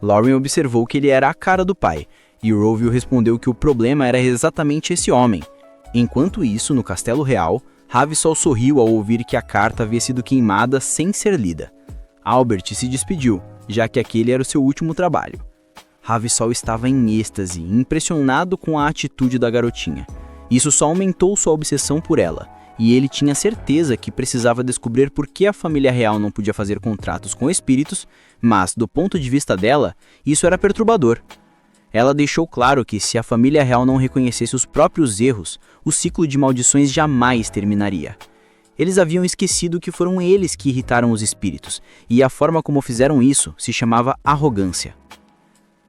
Lauren observou que ele era a cara do pai, e Rovio respondeu que o problema era exatamente esse homem. Enquanto isso, no Castelo Real, Ravissol sorriu ao ouvir que a carta havia sido queimada sem ser lida. Albert se despediu, já que aquele era o seu último trabalho. Ravissol estava em êxtase, impressionado com a atitude da garotinha. Isso só aumentou sua obsessão por ela, e ele tinha certeza que precisava descobrir por que a família real não podia fazer contratos com espíritos, mas, do ponto de vista dela, isso era perturbador. Ela deixou claro que se a família real não reconhecesse os próprios erros, o ciclo de maldições jamais terminaria. Eles haviam esquecido que foram eles que irritaram os espíritos, e a forma como fizeram isso se chamava arrogância.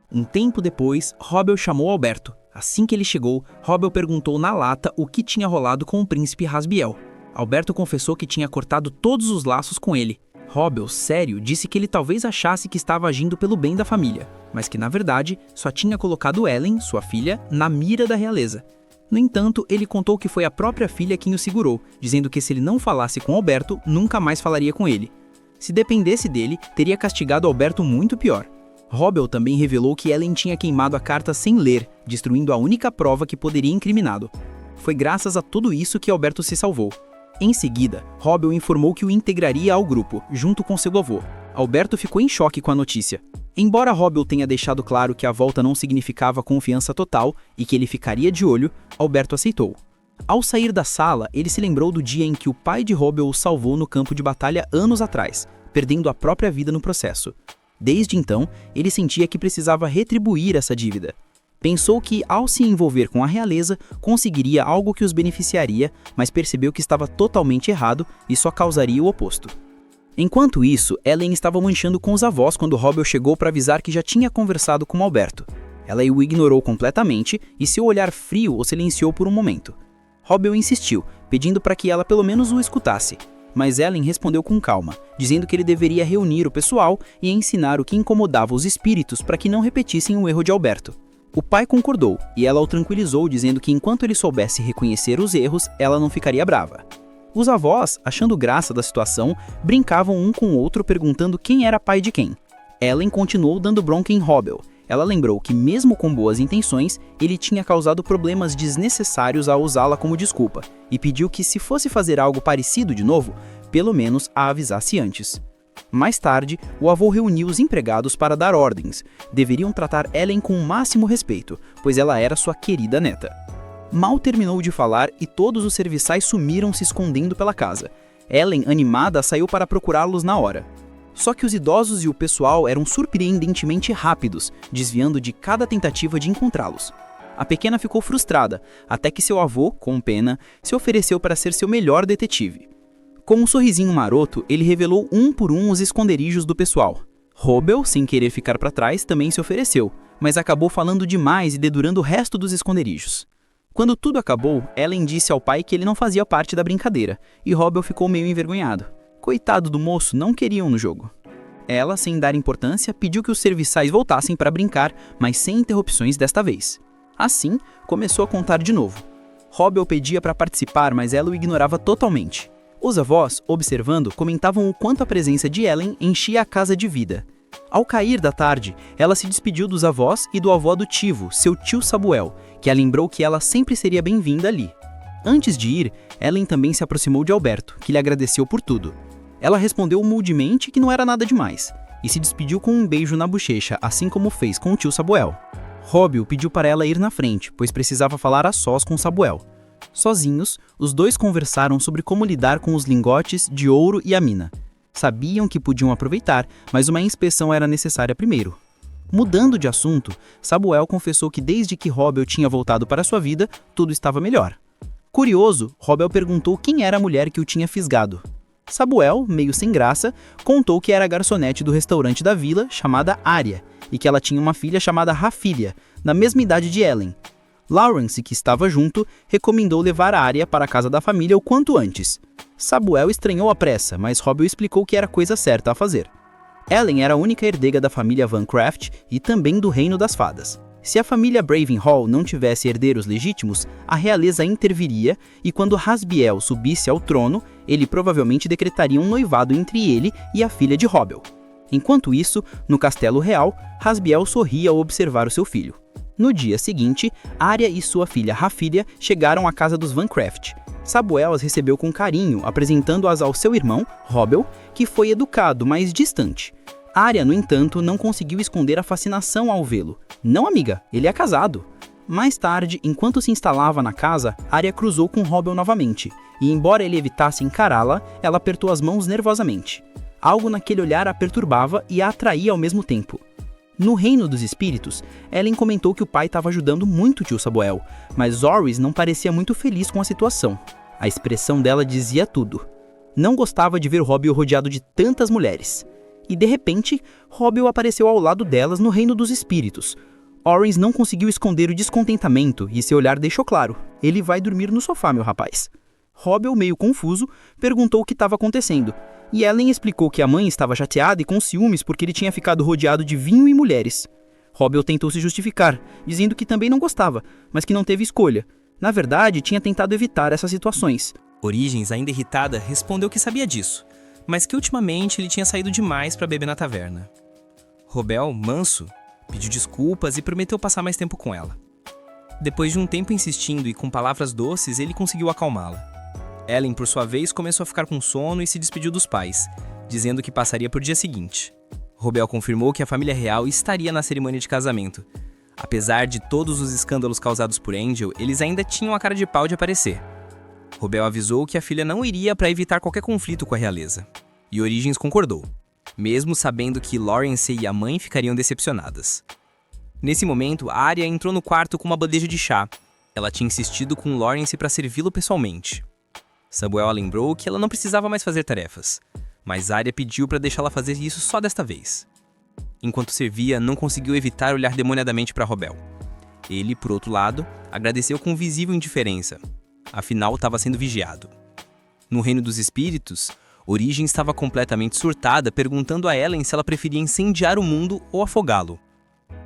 Um tempo depois, Robbel chamou Alberto. Assim que ele chegou, Robbel perguntou na lata o que tinha rolado com o príncipe Rasbiel. Alberto confessou que tinha cortado todos os laços com ele. Robbel, sério, disse que ele talvez achasse que estava agindo pelo bem da família, mas que na verdade só tinha colocado Ellen, sua filha, na mira da realeza. No entanto, ele contou que foi a própria filha quem o segurou, dizendo que se ele não falasse com Alberto, nunca mais falaria com ele. Se dependesse dele, teria castigado Alberto muito pior. Robbel também revelou que Ellen tinha queimado a carta sem ler, destruindo a única prova que poderia incriminá-lo. Foi graças a tudo isso que Alberto se salvou. Em seguida, Robbel informou que o integraria ao grupo, junto com seu avô. Alberto ficou em choque com a notícia. Embora Robbel tenha deixado claro que a volta não significava confiança total e que ele ficaria de olho, Alberto aceitou. Ao sair da sala, ele se lembrou do dia em que o pai de Robbel o salvou no campo de batalha anos atrás, perdendo a própria vida no processo. Desde então, ele sentia que precisava retribuir essa dívida. Pensou que, ao se envolver com a realeza, conseguiria algo que os beneficiaria, mas percebeu que estava totalmente errado e só causaria o oposto. Enquanto isso, Ellen estava manchando com os avós quando Robbel chegou para avisar que já tinha conversado com Alberto. Ela o ignorou completamente e seu olhar frio o silenciou por um momento. Robbel insistiu, pedindo para que ela pelo menos o escutasse. Mas Ellen respondeu com calma, dizendo que ele deveria reunir o pessoal e ensinar o que incomodava os espíritos para que não repetissem o erro de Alberto. O pai concordou, e ela o tranquilizou dizendo que enquanto ele soubesse reconhecer os erros, ela não ficaria brava. Os avós, achando graça da situação, brincavam um com o outro perguntando quem era pai de quem. Ellen continuou dando bronca em Robbel. Ela lembrou que mesmo com boas intenções, ele tinha causado problemas desnecessários ao usá-la como desculpa, e pediu que se fosse fazer algo parecido de novo, pelo menos a avisasse antes. Mais tarde, o avô reuniu os empregados para dar ordens. Deveriam tratar Ellen com o máximo respeito, pois ela era sua querida neta. Mal terminou de falar e todos os serviçais sumiram se escondendo pela casa. Ellen, animada, saiu para procurá-los na hora. Só que os idosos e o pessoal eram surpreendentemente rápidos, desviando de cada tentativa de encontrá-los. A pequena ficou frustrada, até que seu avô, com pena, se ofereceu para ser seu melhor detetive. Com um sorrisinho maroto, ele revelou um por um os esconderijos do pessoal. Robbel, sem querer ficar para trás, também se ofereceu, mas acabou falando demais e dedurando o resto dos esconderijos. Quando tudo acabou, Ellen disse ao pai que ele não fazia parte da brincadeira, e Robbel ficou meio envergonhado. Coitado do moço, não queriam no jogo. Ela, sem dar importância, pediu que os serviçais voltassem para brincar, mas sem interrupções desta vez. Assim, começou a contar de novo. Robbel pedia para participar, mas ela o ignorava totalmente. Os avós, observando, comentavam o quanto a presença de Ellen enchia a casa de vida. Ao cair da tarde, ela se despediu dos avós e do avô adotivo, seu tio Samuel, que a lembrou que ela sempre seria bem-vinda ali. Antes de ir, Ellen também se aproximou de Alberto, que lhe agradeceu por tudo. Ela respondeu humildemente que não era nada demais, e se despediu com um beijo na bochecha, assim como fez com o tio Samuel. Robbel pediu para ela ir na frente, pois precisava falar a sós com Samuel. Sozinhos, os dois conversaram sobre como lidar com os lingotes de ouro e a mina. Sabiam que podiam aproveitar, mas uma inspeção era necessária primeiro. Mudando de assunto, Samuel confessou que desde que Robbel tinha voltado para sua vida, tudo estava melhor. Curioso, Robbel perguntou quem era a mulher que o tinha fisgado. Samuel, meio sem graça, contou que era a garçonete do restaurante da vila, chamada Arya, e que ela tinha uma filha chamada Rafilia, na mesma idade de Ellen. Lawrence, que estava junto, recomendou levar a Arya para a casa da família o quanto antes. Samuel estranhou a pressa, mas Robbel explicou que era a coisa certa a fazer. Ellen era a única herdeira da família Van Craft e também do Reino das Fadas. Se a família Bravenhall não tivesse herdeiros legítimos, a realeza interviria e quando Rasbiel subisse ao trono, ele provavelmente decretaria um noivado entre ele e a filha de Robbel. Enquanto isso, no castelo real, Rasbiel sorria ao observar o seu filho. No dia seguinte, Arya e sua filha Rafilia chegaram à casa dos Van Craft. Samuel as recebeu com carinho, apresentando-as ao seu irmão, Robbel, que foi educado, mas distante. Arya, no entanto, não conseguiu esconder a fascinação ao vê-lo. Não, amiga, ele é casado. Mais tarde, enquanto se instalava na casa, Arya cruzou com Robbel novamente, e embora ele evitasse encará-la, ela apertou as mãos nervosamente. Algo naquele olhar a perturbava e a atraía ao mesmo tempo. No reino dos espíritos, Ellen comentou que o pai estava ajudando muito o tio Samuel, mas Orys não parecia muito feliz com a situação. A expressão dela dizia tudo. Não gostava de ver Robbel rodeado de tantas mulheres. E de repente, Robbel apareceu ao lado delas no reino dos espíritos. Orys não conseguiu esconder o descontentamento e seu olhar deixou claro. Ele vai dormir no sofá, meu rapaz. Robbel, meio confuso, perguntou o que estava acontecendo. E Ellen explicou que a mãe estava chateada e com ciúmes porque ele tinha ficado rodeado de vinho e mulheres. Robbel tentou se justificar, dizendo que também não gostava, mas que não teve escolha. Na verdade, tinha tentado evitar essas situações. Origens, ainda irritada, respondeu que sabia disso, mas que ultimamente ele tinha saído demais para beber na taverna. Robbel, manso, pediu desculpas e prometeu passar mais tempo com ela. Depois de um tempo insistindo e com palavras doces, ele conseguiu acalmá-la. Ellen, por sua vez, começou a ficar com sono e se despediu dos pais, dizendo que passaria por dia seguinte. Robbel confirmou que a família real estaria na cerimônia de casamento. Apesar de todos os escândalos causados por Angel, eles ainda tinham a cara de pau de aparecer. Robbel avisou que a filha não iria para evitar qualquer conflito com a realeza. E Origens concordou, mesmo sabendo que Lawrence e a mãe ficariam decepcionadas. Nesse momento, Arya entrou no quarto com uma bandeja de chá. Ela tinha insistido com Lawrence para servi-lo pessoalmente. Samuel lembrou que ela não precisava mais fazer tarefas, mas Arya pediu para deixá-la fazer isso só desta vez. Enquanto servia, não conseguiu evitar olhar demoniadamente para Robbel. Ele, por outro lado, agradeceu com visível indiferença. Afinal, estava sendo vigiado. No reino dos espíritos, Origens estava completamente surtada, perguntando a Ellen se ela preferia incendiar o mundo ou afogá-lo.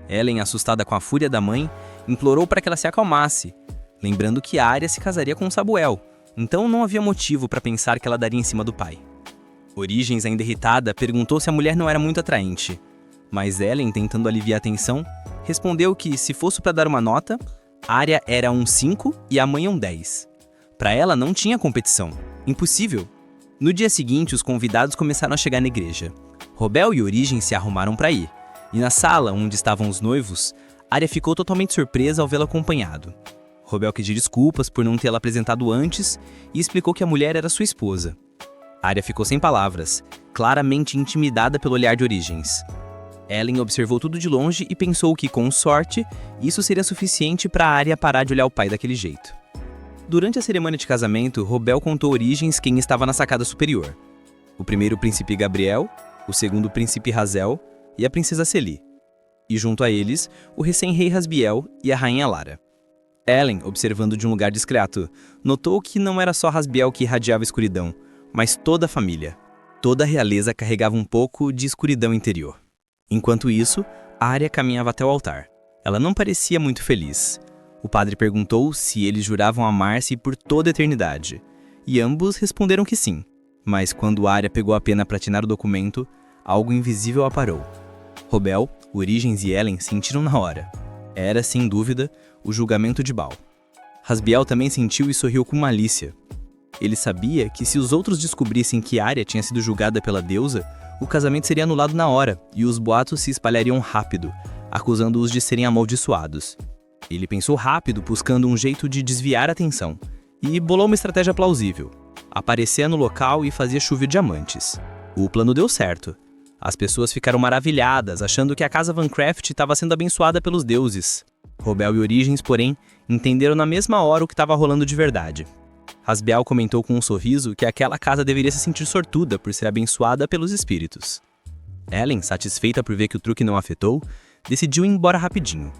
Ellen, assustada com a fúria da mãe, implorou para que ela se acalmasse, lembrando que Arya se casaria com Samuel, então não havia motivo para pensar que ela daria em cima do pai. Origens, ainda irritada, perguntou se a mulher não era muito atraente, mas Ellen, tentando aliviar a tensão, respondeu que, se fosse para dar uma nota, Arya era um 5 e a mãe um 10. Para ela não tinha competição. Impossível. No dia seguinte, os convidados começaram a chegar na igreja. Robbel e Origens se arrumaram para ir, e na sala onde estavam os noivos, Arya ficou totalmente surpresa ao vê-lo acompanhado. Robbel pediu desculpas por não tê-la apresentado antes e explicou que a mulher era sua esposa. Arya ficou sem palavras, claramente intimidada pelo olhar de Origens. Ellen observou tudo de longe e pensou que, com sorte, isso seria suficiente para Arya parar de olhar o pai daquele jeito. Durante a cerimônia de casamento, Robbel contou a Origens quem estava na sacada superior. O primeiro príncipe Gabriel, o segundo príncipe Hazel e a princesa Celi. E junto a eles, o recém-rei Hasbiel e a rainha Lara. Ellen, observando de um lugar discreto, notou que não era só Hasbiel que irradiava escuridão, mas toda a família. Toda a realeza carregava um pouco de escuridão interior. Enquanto isso, Arya caminhava até o altar. Ela não parecia muito feliz. O padre perguntou se eles juravam amar-se por toda a eternidade, e ambos responderam que sim. Mas quando Arya pegou a pena para assinar o documento, algo invisível a parou. Robbel, Origens e Ellen sentiram na hora. Era, sem dúvida, o julgamento de Baal. Hasbiel também sentiu e sorriu com malícia. Ele sabia que se os outros descobrissem que Arya tinha sido julgada pela deusa, o casamento seria anulado na hora e os boatos se espalhariam rápido, acusando-os de serem amaldiçoados. Ele pensou rápido, buscando um jeito de desviar a atenção, e bolou uma estratégia plausível. Aparecia no local e fazia chover diamantes. O plano deu certo. As pessoas ficaram maravilhadas, achando que a casa Van Craft estava sendo abençoada pelos deuses. Robbel e Origens, porém, entenderam na mesma hora o que estava rolando de verdade. Hasbiel comentou com um sorriso que aquela casa deveria se sentir sortuda por ser abençoada pelos espíritos. Ellen, satisfeita por ver que o truque não afetou, decidiu ir embora rapidinho.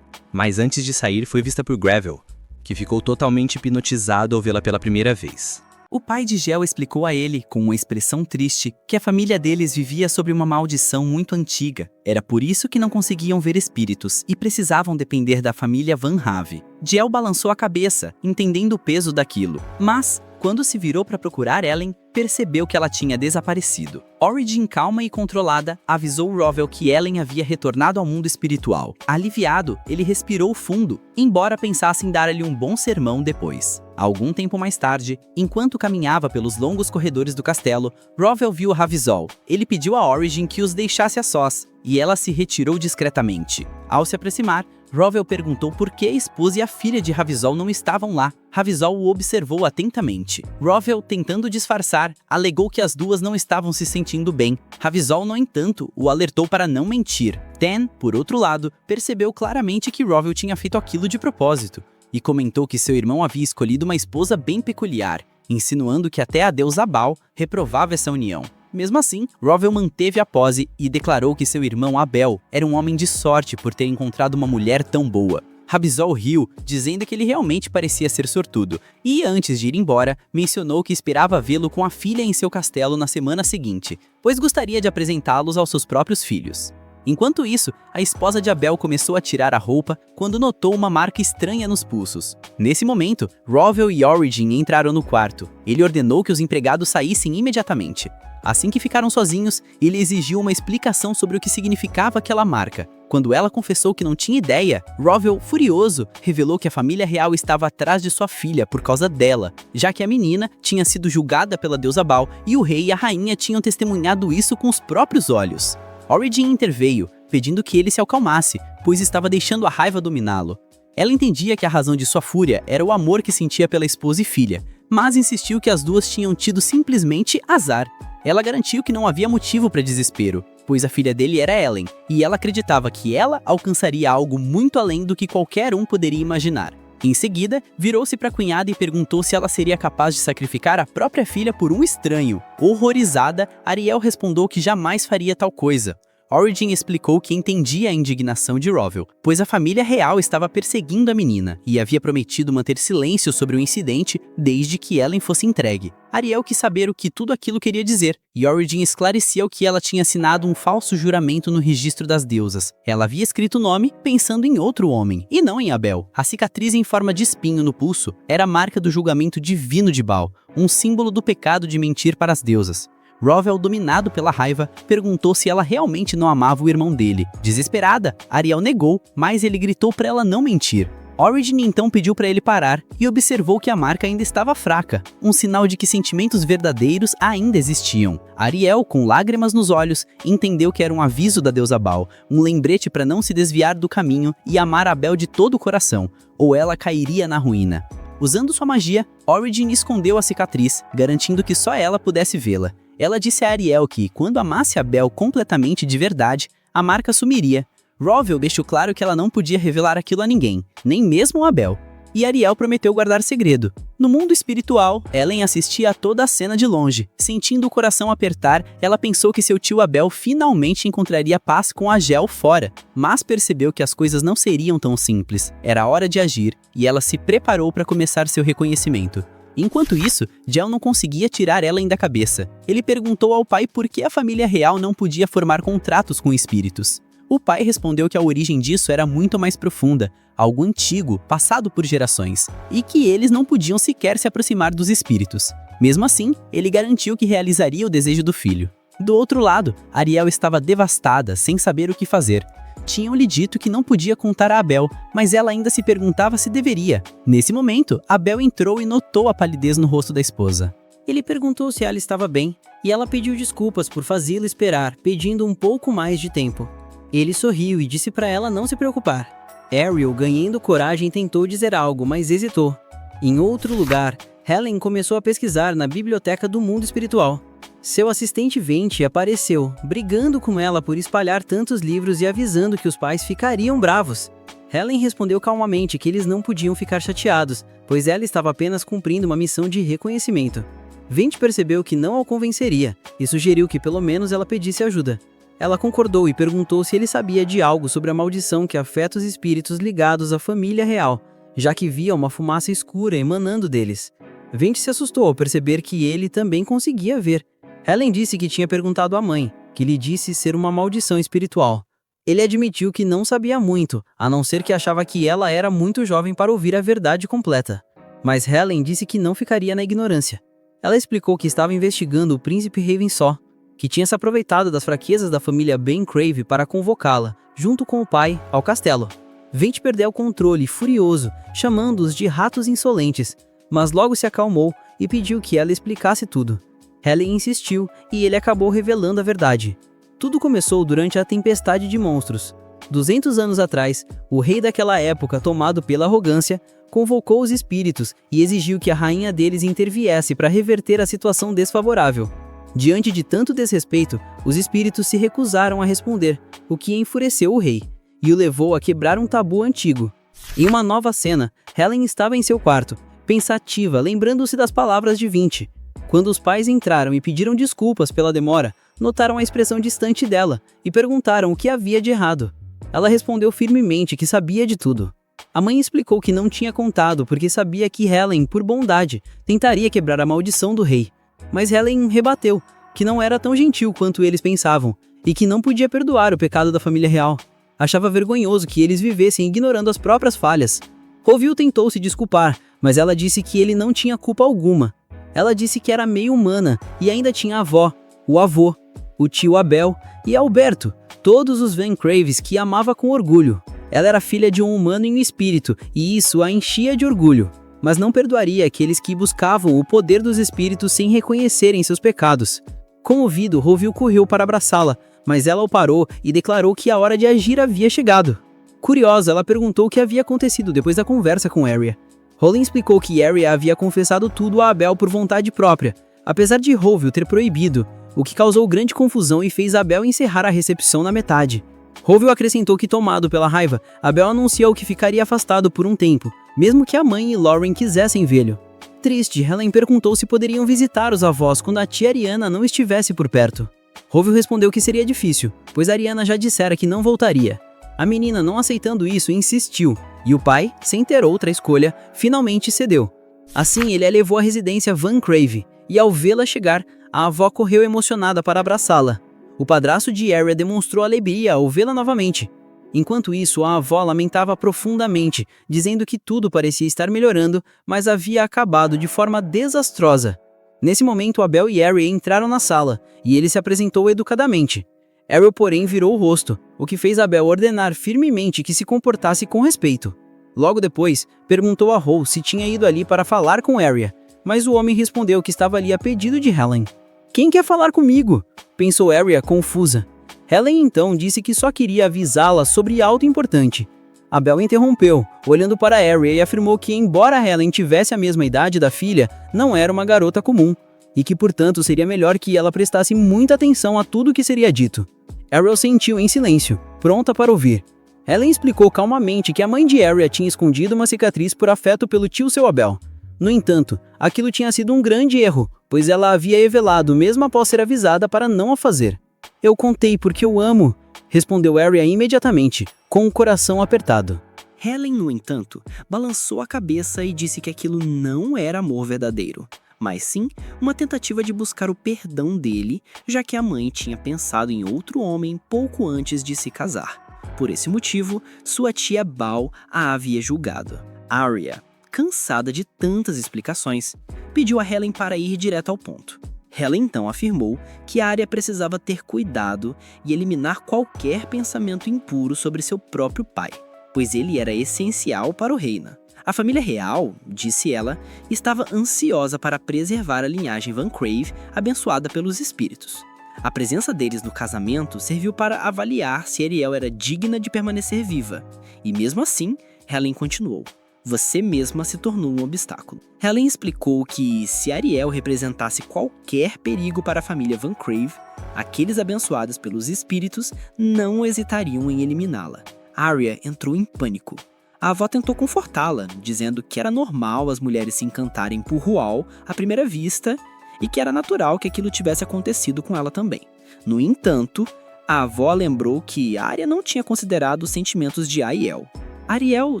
Mas antes de sair, foi vista por Gravel, que ficou totalmente hipnotizado ao vê-la pela primeira vez. O pai de Gel explicou a ele, com uma expressão triste, que a família deles vivia sob uma maldição muito antiga. Era por isso que não conseguiam ver espíritos e precisavam depender da família Van Have. Gel balançou a cabeça, entendendo o peso daquilo. Mas, quando se virou para procurar Ellen, percebeu que ela tinha desaparecido. Origin, calma e controlada, avisou Rovel que Ellen havia retornado ao mundo espiritual. Aliviado, ele respirou fundo, embora pensasse em dar-lhe um bom sermão depois. Algum tempo mais tarde, enquanto caminhava pelos longos corredores do castelo, Rovel viu Ravizol. Ele pediu a Origin que os deixasse a sós, e ela se retirou discretamente. Ao se aproximar, Rovel perguntou por que a esposa e a filha de Ravizol não estavam lá. Ravizol o observou atentamente. Rovel, tentando disfarçar, alegou que as duas não estavam se sentindo bem. Ravizol, no entanto, o alertou para não mentir. Ten, por outro lado, percebeu claramente que Rovel tinha feito aquilo de propósito e comentou que seu irmão havia escolhido uma esposa bem peculiar, insinuando que até a deusa Baal reprovava essa união. Mesmo assim, Rovel manteve a pose e declarou que seu irmão Abel era um homem de sorte por ter encontrado uma mulher tão boa. Ravizol riu, dizendo que ele realmente parecia ser sortudo, e antes de ir embora, mencionou que esperava vê-lo com a filha em seu castelo na semana seguinte, pois gostaria de apresentá-los aos seus próprios filhos. Enquanto isso, a esposa de Abel começou a tirar a roupa quando notou uma marca estranha nos pulsos. Nesse momento, Rovel e Origin entraram no quarto. Ele ordenou que os empregados saíssem imediatamente. Assim que ficaram sozinhos, ele exigiu uma explicação sobre o que significava aquela marca. Quando ela confessou que não tinha ideia, Rovel, furioso, revelou que a família real estava atrás de sua filha por causa dela, já que a menina tinha sido julgada pela deusa Baal e o rei e a rainha tinham testemunhado isso com os próprios olhos. Origin interveio, pedindo que ele se acalmasse, pois estava deixando a raiva dominá-lo. Ela entendia que a razão de sua fúria era o amor que sentia pela esposa e filha, mas insistiu que as duas tinham tido simplesmente azar. Ela garantiu que não havia motivo para desespero, pois a filha dele era Ellen, e ela acreditava que ela alcançaria algo muito além do que qualquer um poderia imaginar. Em seguida, virou-se para a cunhada e perguntou se ela seria capaz de sacrificar a própria filha por um estranho. Horrorizada, Ariel respondeu que jamais faria tal coisa. Origin explicou que entendia a indignação de Rovel, pois a família real estava perseguindo a menina e havia prometido manter silêncio sobre o incidente desde que Ellen fosse entregue. Ariel quis saber o que tudo aquilo queria dizer, e Origin esclareceu que ela tinha assinado um falso juramento no registro das deusas. Ela havia escrito o nome pensando em outro homem, e não em Abel. A cicatriz em forma de espinho no pulso era a marca do julgamento divino de Baal, um símbolo do pecado de mentir para as deusas. Rovel, dominado pela raiva, perguntou se ela realmente não amava o irmão dele. Desesperada, Ariel negou, mas ele gritou para ela não mentir. Origin então pediu para ele parar e observou que a marca ainda estava fraca, um sinal de que sentimentos verdadeiros ainda existiam. Ariel, com lágrimas nos olhos, entendeu que era um aviso da deusa Baal, um lembrete para não se desviar do caminho e amar Abel de todo o coração, ou ela cairia na ruína. Usando sua magia, Origin escondeu a cicatriz, garantindo que só ela pudesse vê-la. Ela disse a Ariel que, quando amasse Abel completamente de verdade, a marca sumiria. Rovel deixou claro que ela não podia revelar aquilo a ninguém, nem mesmo a Abel. E Ariel prometeu guardar segredo. No mundo espiritual, Ellen assistia a toda a cena de longe. Sentindo o coração apertar, ela pensou que seu tio Abel finalmente encontraria paz com a Gel fora. Mas percebeu que as coisas não seriam tão simples. Era hora de agir, e ela se preparou para começar seu reconhecimento. Enquanto isso, Gel não conseguia tirar Ellen da cabeça. Ele perguntou ao pai por que a família real não podia formar contratos com espíritos. O pai respondeu que a origem disso era muito mais profunda, algo antigo, passado por gerações, e que eles não podiam sequer se aproximar dos espíritos. Mesmo assim, ele garantiu que realizaria o desejo do filho. Do outro lado, Ariel estava devastada, sem saber o que fazer. Tinham-lhe dito que não podia contar a Abel, mas ela ainda se perguntava se deveria. Nesse momento, Abel entrou e notou a palidez no rosto da esposa. Ele perguntou se ela estava bem, e ela pediu desculpas por fazê-lo esperar, pedindo um pouco mais de tempo. Ele sorriu e disse para ela não se preocupar. Ariel, ganhando coragem, tentou dizer algo, mas hesitou. Em outro lugar, Helen começou a pesquisar na biblioteca do mundo espiritual. Seu assistente Venti apareceu, brigando com ela por espalhar tantos livros e avisando que os pais ficariam bravos. Helen respondeu calmamente que eles não podiam ficar chateados, pois ela estava apenas cumprindo uma missão de reconhecimento. Venti percebeu que não a convenceria e sugeriu que pelo menos ela pedisse ajuda. Ela concordou e perguntou se ele sabia de algo sobre a maldição que afeta os espíritos ligados à família real, já que via uma fumaça escura emanando deles. Venti se assustou ao perceber que ele também conseguia ver. Helen disse que tinha perguntado à mãe, que lhe disse ser uma maldição espiritual. Ele admitiu que não sabia muito, a não ser que achava que ela era muito jovem para ouvir a verdade completa. Mas Helen disse que não ficaria na ignorância. Ela explicou que estava investigando o príncipe Ravensaw, que tinha se aproveitado das fraquezas da família Baincrave para convocá-la, junto com o pai, ao castelo. Venti perdeu o controle, furioso, chamando-os de ratos insolentes, mas logo se acalmou e pediu que ela explicasse tudo. Helen insistiu e ele acabou revelando a verdade. Tudo começou durante a tempestade de monstros. 200 anos atrás, o rei daquela época, tomado pela arrogância, convocou os espíritos e exigiu que a rainha deles interviesse para reverter a situação desfavorável. Diante de tanto desrespeito, os espíritos se recusaram a responder, o que enfureceu o rei, e o levou a quebrar um tabu antigo. Em uma nova cena, Helen estava em seu quarto, pensativa, lembrando-se das palavras de Vinci. Quando os pais entraram e pediram desculpas pela demora, notaram a expressão distante dela e perguntaram o que havia de errado. Ela respondeu firmemente que sabia de tudo. A mãe explicou que não tinha contado porque sabia que Helen, por bondade, tentaria quebrar a maldição do rei. Mas Helen rebateu que não era tão gentil quanto eles pensavam e que não podia perdoar o pecado da família real. Achava vergonhoso que eles vivessem ignorando as próprias falhas. Roville tentou se desculpar, mas ela disse que ele não tinha culpa alguma. Ela disse que era meio humana e ainda tinha a avó, o avô, o tio Abel e Alberto, todos os Van Craves que amava com orgulho. Ela era filha de um humano em espírito e isso a enchia de orgulho, mas não perdoaria aqueles que buscavam o poder dos espíritos sem reconhecerem seus pecados. Comovido, Roville correu para abraçá-la, mas ela o parou e declarou que a hora de agir havia chegado. Curiosa, ela perguntou o que havia acontecido depois da conversa com Arya. Rowling explicou que Arya havia confessado tudo a Abel por vontade própria, apesar de Roville ter proibido, o que causou grande confusão e fez Abel encerrar a recepção na metade. Roville acrescentou que, tomado pela raiva, Abel anunciou que ficaria afastado por um tempo, mesmo que a mãe e Lauren quisessem vê-lo. Triste, Helen perguntou se poderiam visitar os avós quando a tia Ariana não estivesse por perto. Roville respondeu que seria difícil, pois Ariana já dissera que não voltaria. A menina, não aceitando isso, insistiu, e o pai, sem ter outra escolha, finalmente cedeu. Assim, ele a levou à residência Van Crave, e ao vê-la chegar, a avó correu emocionada para abraçá-la. O padrasto de Arya demonstrou alegria ao vê-la novamente. Enquanto isso, a avó lamentava profundamente, dizendo que tudo parecia estar melhorando, mas havia acabado de forma desastrosa. Nesse momento, Abel e Arya entraram na sala, e ele se apresentou educadamente. Arya, porém, virou o rosto, o que fez Abel ordenar firmemente que se comportasse com respeito. Logo depois, perguntou a Rose se tinha ido ali para falar com Arya, mas o homem respondeu que estava ali a pedido de Helen. "Quem quer falar comigo?", pensou Arya, confusa. Helen então disse que só queria avisá-la sobre algo importante. Abel interrompeu, olhando para Arya, e afirmou que, embora Helen tivesse a mesma idade da filha, não era uma garota comum, e que, portanto, seria melhor que ela prestasse muita atenção a tudo que seria dito. Arya sentiu em silêncio, pronta para ouvir. Helen explicou calmamente que a mãe de Arya tinha escondido uma cicatriz por afeto pelo tio seu Abel. No entanto, aquilo tinha sido um grande erro, pois ela havia revelado mesmo após ser avisada para não a fazer. "Eu contei porque eu amo", respondeu Arya imediatamente, com o coração apertado. Helen, no entanto, balançou a cabeça e disse que aquilo não era amor verdadeiro, mas sim uma tentativa de buscar o perdão dele, já que a mãe tinha pensado em outro homem pouco antes de se casar. Por esse motivo, sua tia Bal a havia julgado. Arya, cansada de tantas explicações, pediu a Helen para ir direto ao ponto. Helen então afirmou que Arya precisava ter cuidado e eliminar qualquer pensamento impuro sobre seu próprio pai, pois ele era essencial para o reino. A família real, disse ela, estava ansiosa para preservar a linhagem Van Crave abençoada pelos espíritos. A presença deles no casamento serviu para avaliar se Ariel era digna de permanecer viva, e mesmo assim, Helen continuou. "Você mesma se tornou um obstáculo." Helen explicou que, se Ariel representasse qualquer perigo para a família Van Crave, aqueles abençoados pelos espíritos não hesitariam em eliminá-la. Arya entrou em pânico. A avó tentou confortá-la, dizendo que era normal as mulheres se encantarem por Rual à primeira vista e que era natural que aquilo tivesse acontecido com ela também. No entanto, a avó lembrou que Arya não tinha considerado os sentimentos de Aiel. Ariel,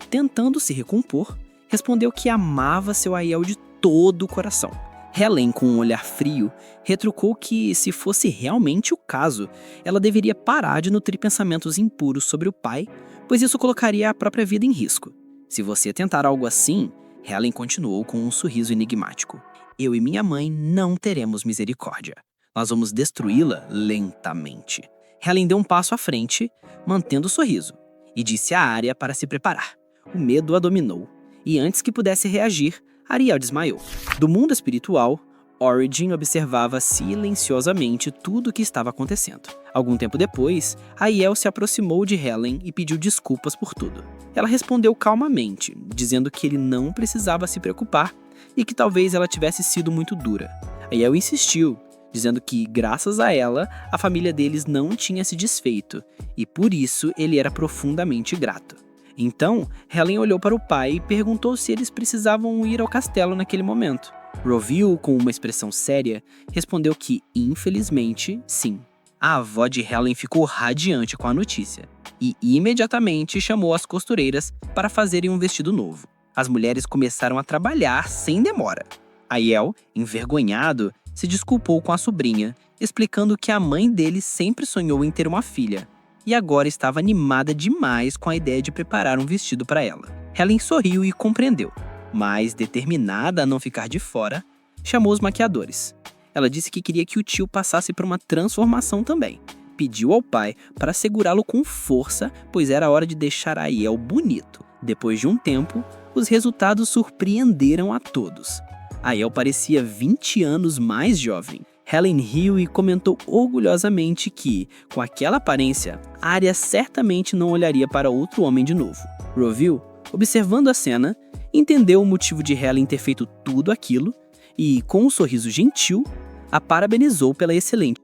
tentando se recompor, respondeu que amava seu Aiel de todo o coração. Helen, com um olhar frio, retrucou que, se fosse realmente o caso, ela deveria parar de nutrir pensamentos impuros sobre o pai, pois isso colocaria a própria vida em risco. "Se você tentar algo assim", Helen continuou com um sorriso enigmático, "eu e minha mãe não teremos misericórdia. Nós vamos destruí-la lentamente." Helen deu um passo à frente, mantendo o sorriso, e disse a Arya para se preparar. O medo a dominou, e antes que pudesse reagir, Ariel desmaiou. Do mundo espiritual, Origin observava silenciosamente tudo o que estava acontecendo. Algum tempo depois, Aiel se aproximou de Helen e pediu desculpas por tudo. Ela respondeu calmamente, dizendo que ele não precisava se preocupar e que talvez ela tivesse sido muito dura. Aiel insistiu, dizendo que, graças a ela, a família deles não tinha se desfeito e por isso ele era profundamente grato. Então, Helen olhou para o pai e perguntou se eles precisavam ir ao castelo naquele momento. Roville, com uma expressão séria, respondeu que, infelizmente, sim. A avó de Helen ficou radiante com a notícia e imediatamente chamou as costureiras para fazerem um vestido novo. As mulheres começaram a trabalhar sem demora. Aiel, envergonhado, se desculpou com a sobrinha, explicando que a mãe dele sempre sonhou em ter uma filha e agora estava animada demais com a ideia de preparar um vestido para ela. Helen sorriu e compreendeu, mas, determinada a não ficar de fora, chamou os maquiadores. Ela disse que queria que o tio passasse por uma transformação também. Pediu ao pai para segurá-lo com força, pois era hora de deixar Aiel bonito. Depois de um tempo, os resultados surpreenderam a todos. Aiel parecia 20 anos mais jovem. Helen riu e comentou orgulhosamente que, com aquela aparência, Arya certamente não olharia para outro homem de novo. Roville, observando a cena, entendeu o motivo de Helen ter feito tudo aquilo e, com um sorriso gentil, a parabenizou pela excelente.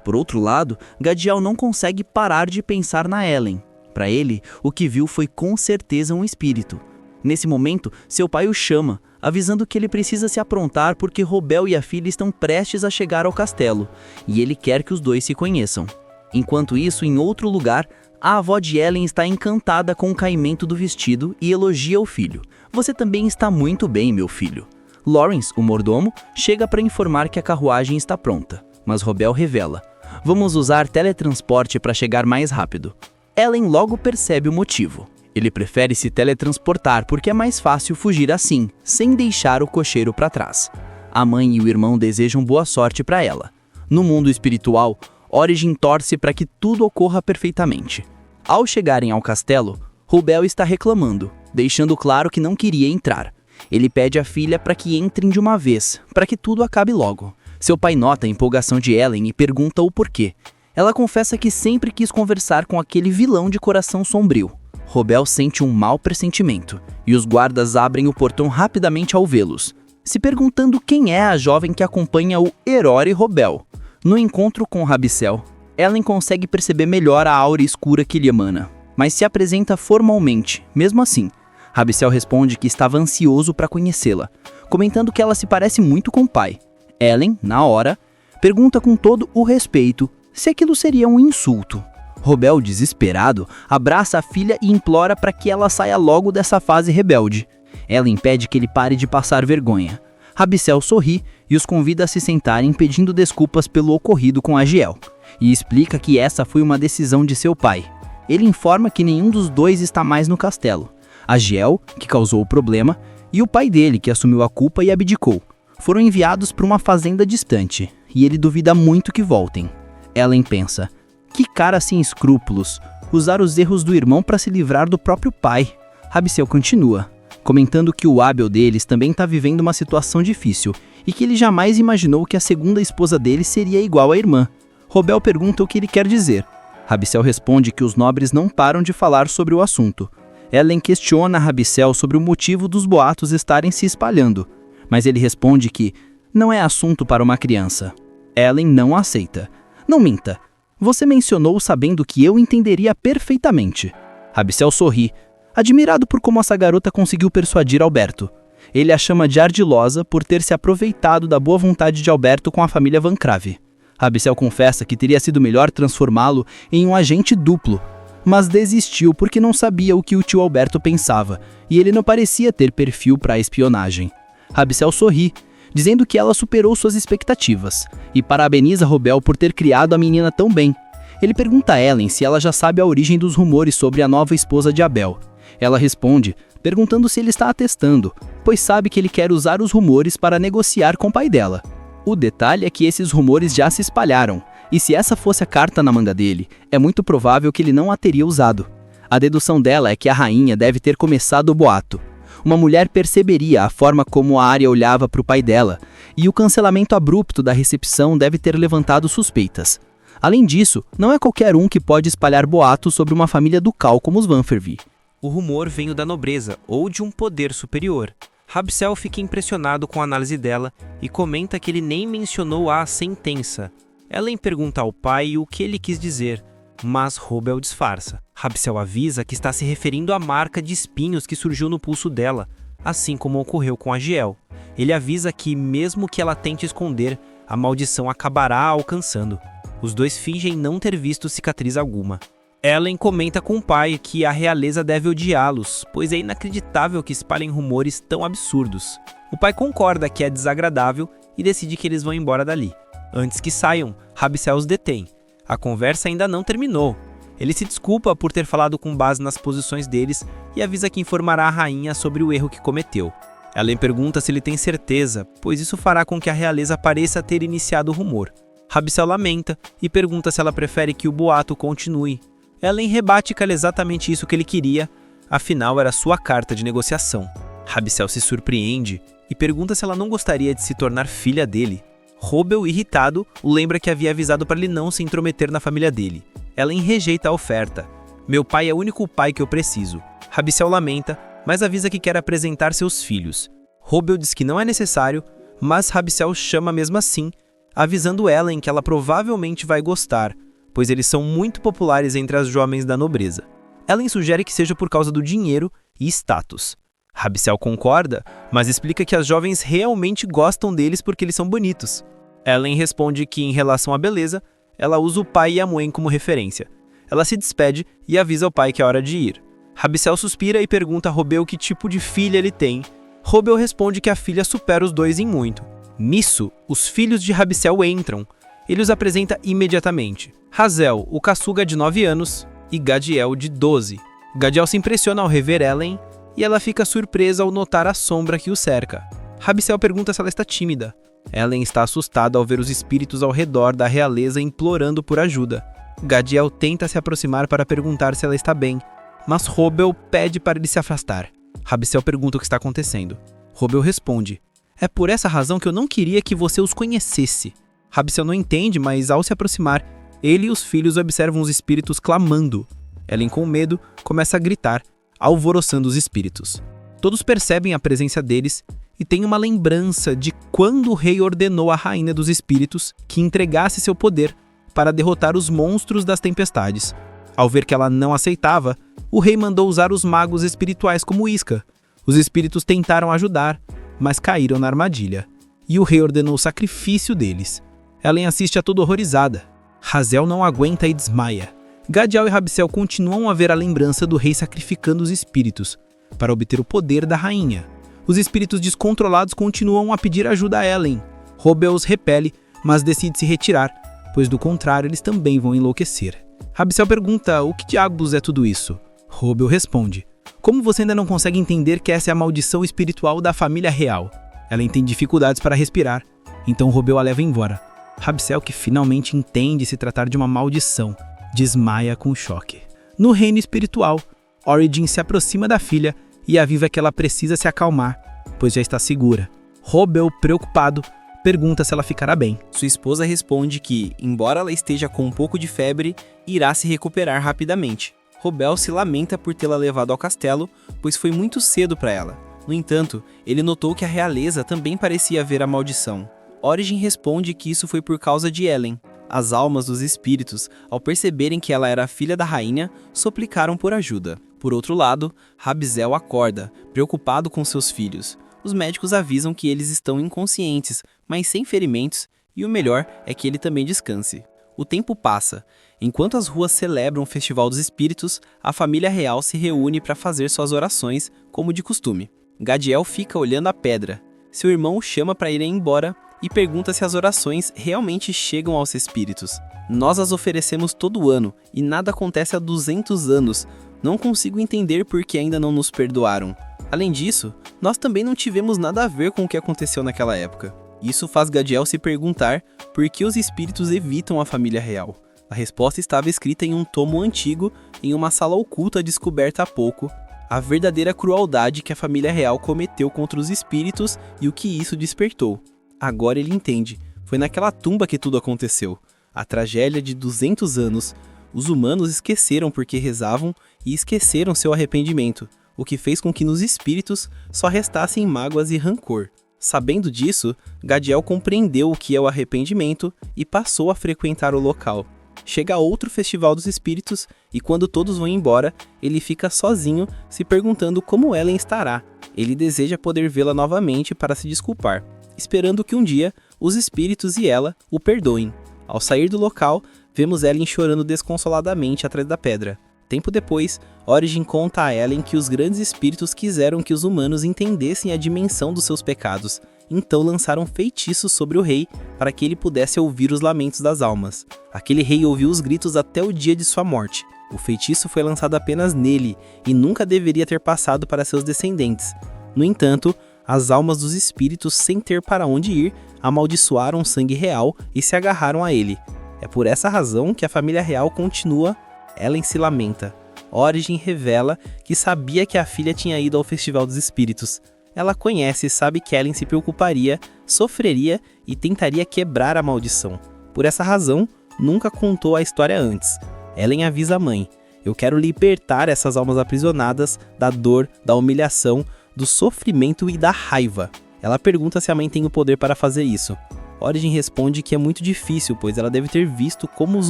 Por outro lado, Gadiel não consegue parar de pensar na Ellen. Para ele, o que viu foi com certeza um espírito. Nesse momento, seu pai o chama, avisando que ele precisa se aprontar porque Robel e a filha estão prestes a chegar ao castelo, e ele quer que os dois se conheçam. Enquanto isso, em outro lugar, a avó de Ellen está encantada com o caimento do vestido e elogia o filho. Você também está muito bem, meu filho. Lawrence, o mordomo, chega para informar que a carruagem está pronta, mas Robel revela: vamos usar teletransporte para chegar mais rápido. Ellen logo percebe o motivo. Ele prefere se teletransportar porque é mais fácil fugir assim, sem deixar o cocheiro para trás. A mãe e o irmão desejam boa sorte para ela. No mundo espiritual, Origin torce para que tudo ocorra perfeitamente. Ao chegarem ao castelo, Robel está reclamando, deixando claro que não queria entrar. Ele pede à filha para que entrem de uma vez, para que tudo acabe logo. Seu pai nota a empolgação de Ellen e pergunta o porquê. Ela confessa que sempre quis conversar com aquele vilão de coração sombrio. Robel sente um mau pressentimento, e os guardas abrem o portão rapidamente ao vê-los, se perguntando quem é a jovem que acompanha o herói Robel. No encontro com Rabicel, Ellen consegue perceber melhor a aura escura que lhe emana, mas se apresenta formalmente. Mesmo assim, Rabicel responde que estava ansioso para conhecê-la, comentando que ela se parece muito com o pai. Ellen, na hora, pergunta com todo o respeito se aquilo seria um insulto. Robel, desesperado, abraça a filha e implora para que ela saia logo dessa fase rebelde. Ela impede que ele pare de passar vergonha. Rabicel sorri e os convida a se sentarem, pedindo desculpas pelo ocorrido com Agiel, e explica que essa foi uma decisão de seu pai. Ele informa que nenhum dos dois está mais no castelo. Agiel, que causou o problema, e o pai dele, que assumiu a culpa e abdicou, foram enviados para uma fazenda distante, e ele duvida muito que voltem. Ellen pensa: que cara sem escrúpulos, usar os erros do irmão para se livrar do próprio pai. Rabicel continua, comentando que o Abel deles também está vivendo uma situação difícil e que ele jamais imaginou que a segunda esposa dele seria igual à irmã. Robel pergunta o que ele quer dizer. Rabicel responde que os nobres não param de falar sobre o assunto. Ellen questiona Rabicel sobre o motivo dos boatos estarem se espalhando, mas ele responde que não é assunto para uma criança. Ellen não aceita. Não minta. Você mencionou sabendo que eu entenderia perfeitamente. Rabicel sorri, admirado por como essa garota conseguiu persuadir Alberto. Ele a chama de ardilosa por ter se aproveitado da boa vontade de Alberto com a família Van Crave. Rabicel confessa que teria sido melhor transformá-lo em um agente duplo, mas desistiu porque não sabia o que o tio Alberto pensava, e ele não parecia ter perfil para a espionagem. Rabicel sorri, dizendo que ela superou suas expectativas, e parabeniza Robel por ter criado a menina tão bem. Ele pergunta a Ellen se ela já sabe a origem dos rumores sobre a nova esposa de Abel. Ela responde, perguntando se ele está atestando, pois sabe que ele quer usar os rumores para negociar com o pai dela. O detalhe é que esses rumores já se espalharam, e se essa fosse a carta na manga dele, é muito provável que ele não a teria usado. A dedução dela é que a rainha deve ter começado o boato. uma mulher perceberia a forma como a Arya olhava para o pai dela, e o cancelamento abrupto da recepção deve ter levantado suspeitas. Além disso, não é qualquer um que pode espalhar boatos sobre uma família ducal como os Vanfervi. O rumor veio da nobreza ou de um poder superior. Rabsel fica impressionado com a análise dela e comenta que ele nem mencionou a sentença. Ellen pergunta ao pai o que ele quis dizer, mas Robel disfarça. Rabsel avisa que está se referindo à marca de espinhos que surgiu no pulso dela, assim como ocorreu com Agiel. Ele avisa que, mesmo que ela tente esconder, a maldição acabará a alcançando. Os dois fingem não ter visto cicatriz alguma. Ellen comenta com o pai que a realeza deve odiá-los, pois é inacreditável que espalhem rumores tão absurdos. O pai concorda que é desagradável e decide que eles vão embora dali. Antes que saiam, Rabsel os detém. A conversa ainda não terminou. Ele se desculpa por ter falado com base nas posições deles e avisa que informará a rainha sobre o erro que cometeu. Ellen pergunta se ele tem certeza, pois isso fará com que a realeza pareça ter iniciado o rumor. Rabsel lamenta e pergunta se ela prefere que o boato continue. Ellen rebate que era exatamente isso que ele queria, afinal era sua carta de negociação. Rabsel se surpreende e pergunta se ela não gostaria de se tornar filha dele. Robel, irritado, o lembra que havia avisado para ele não se intrometer na família dele. Ellen rejeita a oferta. Meu pai é o único pai que eu preciso. Rabsel lamenta, mas avisa que quer apresentar seus filhos. Robel diz que não é necessário, mas Rabsel chama mesmo assim, avisando Ellen que ela provavelmente vai gostar, pois eles são muito populares entre as jovens da nobreza. Ellen sugere que seja por causa do dinheiro e status. Rabsel concorda, mas explica que as jovens realmente gostam deles porque eles são bonitos. Ellen responde que, em relação à beleza, ela usa o pai e a mãe como referência. Ela se despede e avisa ao pai que é hora de ir. Rabsel suspira e pergunta a Robel que tipo de filha ele tem. Robel responde que a filha supera os dois em muito. Nisso, os filhos de Rabsel entram. Ele os apresenta imediatamente. Hazel, o caçuga de 9 anos, e Gadiel, de 12. Gadiel se impressiona ao rever Ellen e ela fica surpresa ao notar a sombra que o cerca. Rabsel pergunta se ela está tímida. Ellen está assustada ao ver os espíritos ao redor da realeza implorando por ajuda. Gadiel tenta se aproximar para perguntar se ela está bem, mas Robel pede para ele se afastar. Rabsel pergunta o que está acontecendo. Robel responde: "É por essa razão que eu não queria que você os conhecesse." Rabsel não entende, mas ao se aproximar, ele e os filhos observam os espíritos clamando. Ellen, com medo, começa a gritar, alvoroçando os espíritos. Todos percebem a presença deles e têm uma lembrança de quando o rei ordenou à rainha dos espíritos que entregasse seu poder para derrotar os monstros das tempestades. Ao ver que ela não aceitava, o rei mandou usar os magos espirituais como isca. Os espíritos tentaram ajudar, mas caíram na armadilha, e o rei ordenou o sacrifício deles. Ellen assiste a tudo horrorizada. Hazel não aguenta e desmaia. Gadiel e Rabsel continuam a ver a lembrança do rei sacrificando os espíritos para obter o poder da rainha. Os espíritos descontrolados continuam a pedir ajuda a Ellen. Robel os repele, mas decide se retirar, pois do contrário eles também vão enlouquecer. Rabsel pergunta o que diabos é tudo isso. Robel responde: "Como você ainda não consegue entender que essa é a maldição espiritual da família real?" Ellen tem dificuldades para respirar, então Robel a leva embora. Rabsel, que finalmente entende se tratar de uma maldição, desmaia com choque. No reino espiritual, Origin se aproxima da filha e avisa que ela precisa se acalmar, pois já está segura. Robel, preocupado, pergunta se ela ficará bem. Sua esposa responde que, embora ela esteja com um pouco de febre, irá se recuperar rapidamente. Robel se lamenta por tê-la levado ao castelo, pois foi muito cedo para ela. No entanto, ele notou que a realeza também parecia ver a maldição. Origin responde que isso foi por causa de Ellen. As almas dos espíritos, ao perceberem que ela era a filha da rainha, suplicaram por ajuda. Por outro lado, Rabsel acorda, preocupado com seus filhos. Os médicos avisam que eles estão inconscientes, mas sem ferimentos, e o melhor é que ele também descanse. O tempo passa. Enquanto as ruas celebram o Festival dos Espíritos, a família real se reúne para fazer suas orações, como de costume. Gadiel fica olhando a pedra. Seu irmão o chama para irem embora e pergunta se as orações realmente chegam aos espíritos. "Nós as oferecemos todo ano, e nada acontece há 200 anos. Não consigo entender por que ainda não nos perdoaram. Além disso, nós também não tivemos nada a ver com o que aconteceu naquela época." Isso faz Gadiel se perguntar por que os espíritos evitam a família real. A resposta estava escrita em um tomo antigo, em uma sala oculta descoberta há pouco. a verdadeira crueldade que a família real cometeu contra os espíritos e o que isso despertou. Agora ele entende. Foi naquela tumba que tudo aconteceu. A tragédia de 200 anos. Os humanos esqueceram porque rezavam e esqueceram seu arrependimento, o que fez com que nos espíritos só restassem mágoas e rancor. Sabendo disso, Gadiel compreendeu o que é o arrependimento e passou a frequentar o local. Chega outro festival dos espíritos e quando todos vão embora, ele fica sozinho se perguntando como Ellen estará. Ele deseja poder vê-la novamente para se desculpar, esperando que um dia os espíritos e ela o perdoem. Ao sair do local, vemos Ellen chorando desconsoladamente atrás da pedra. Tempo depois, Origin conta a Ellen que os grandes espíritos quiseram que os humanos entendessem a dimensão dos seus pecados, então lançaram feitiços sobre o rei para que ele pudesse ouvir os lamentos das almas. Aquele rei ouviu os gritos até o dia de sua morte. O feitiço foi lançado apenas nele e nunca deveria ter passado para seus descendentes. No entanto, as almas dos espíritos, sem ter para onde ir, amaldiçoaram o sangue real e se agarraram a ele. É por essa razão que a família real continua. Ellen se lamenta. Origin revela que sabia que a filha tinha ido ao Festival dos Espíritos. Ela conhece e sabe que Ellen se preocuparia, sofreria e tentaria quebrar a maldição. Por essa razão, nunca contou a história antes. Ellen avisa a mãe: eu quero libertar essas almas aprisionadas da dor, da humilhação, do sofrimento e da raiva. Ela pergunta se a mãe tem o poder para fazer isso. Origin responde que é muito difícil, pois ela deve ter visto como os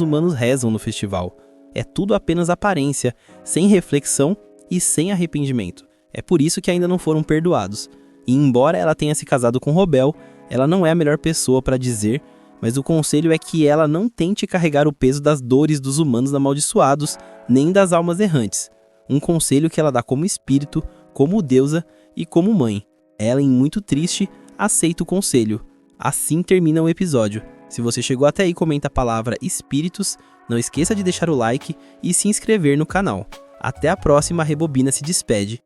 humanos rezam no festival. É tudo apenas aparência, sem reflexão e sem arrependimento. É por isso que ainda não foram perdoados. E embora ela tenha se casado com Robel, ela não é a melhor pessoa para dizer, mas o conselho é que ela não tente carregar o peso das dores dos humanos amaldiçoados, nem das almas errantes. Um conselho que ela dá como espírito, como deusa e como mãe. Ellen, muito triste, aceita o conselho. Assim termina o episódio. Se você chegou até aí, comenta a palavra espíritos, não esqueça de deixar o like e se inscrever no canal. Até a próxima, Rebobina se despede.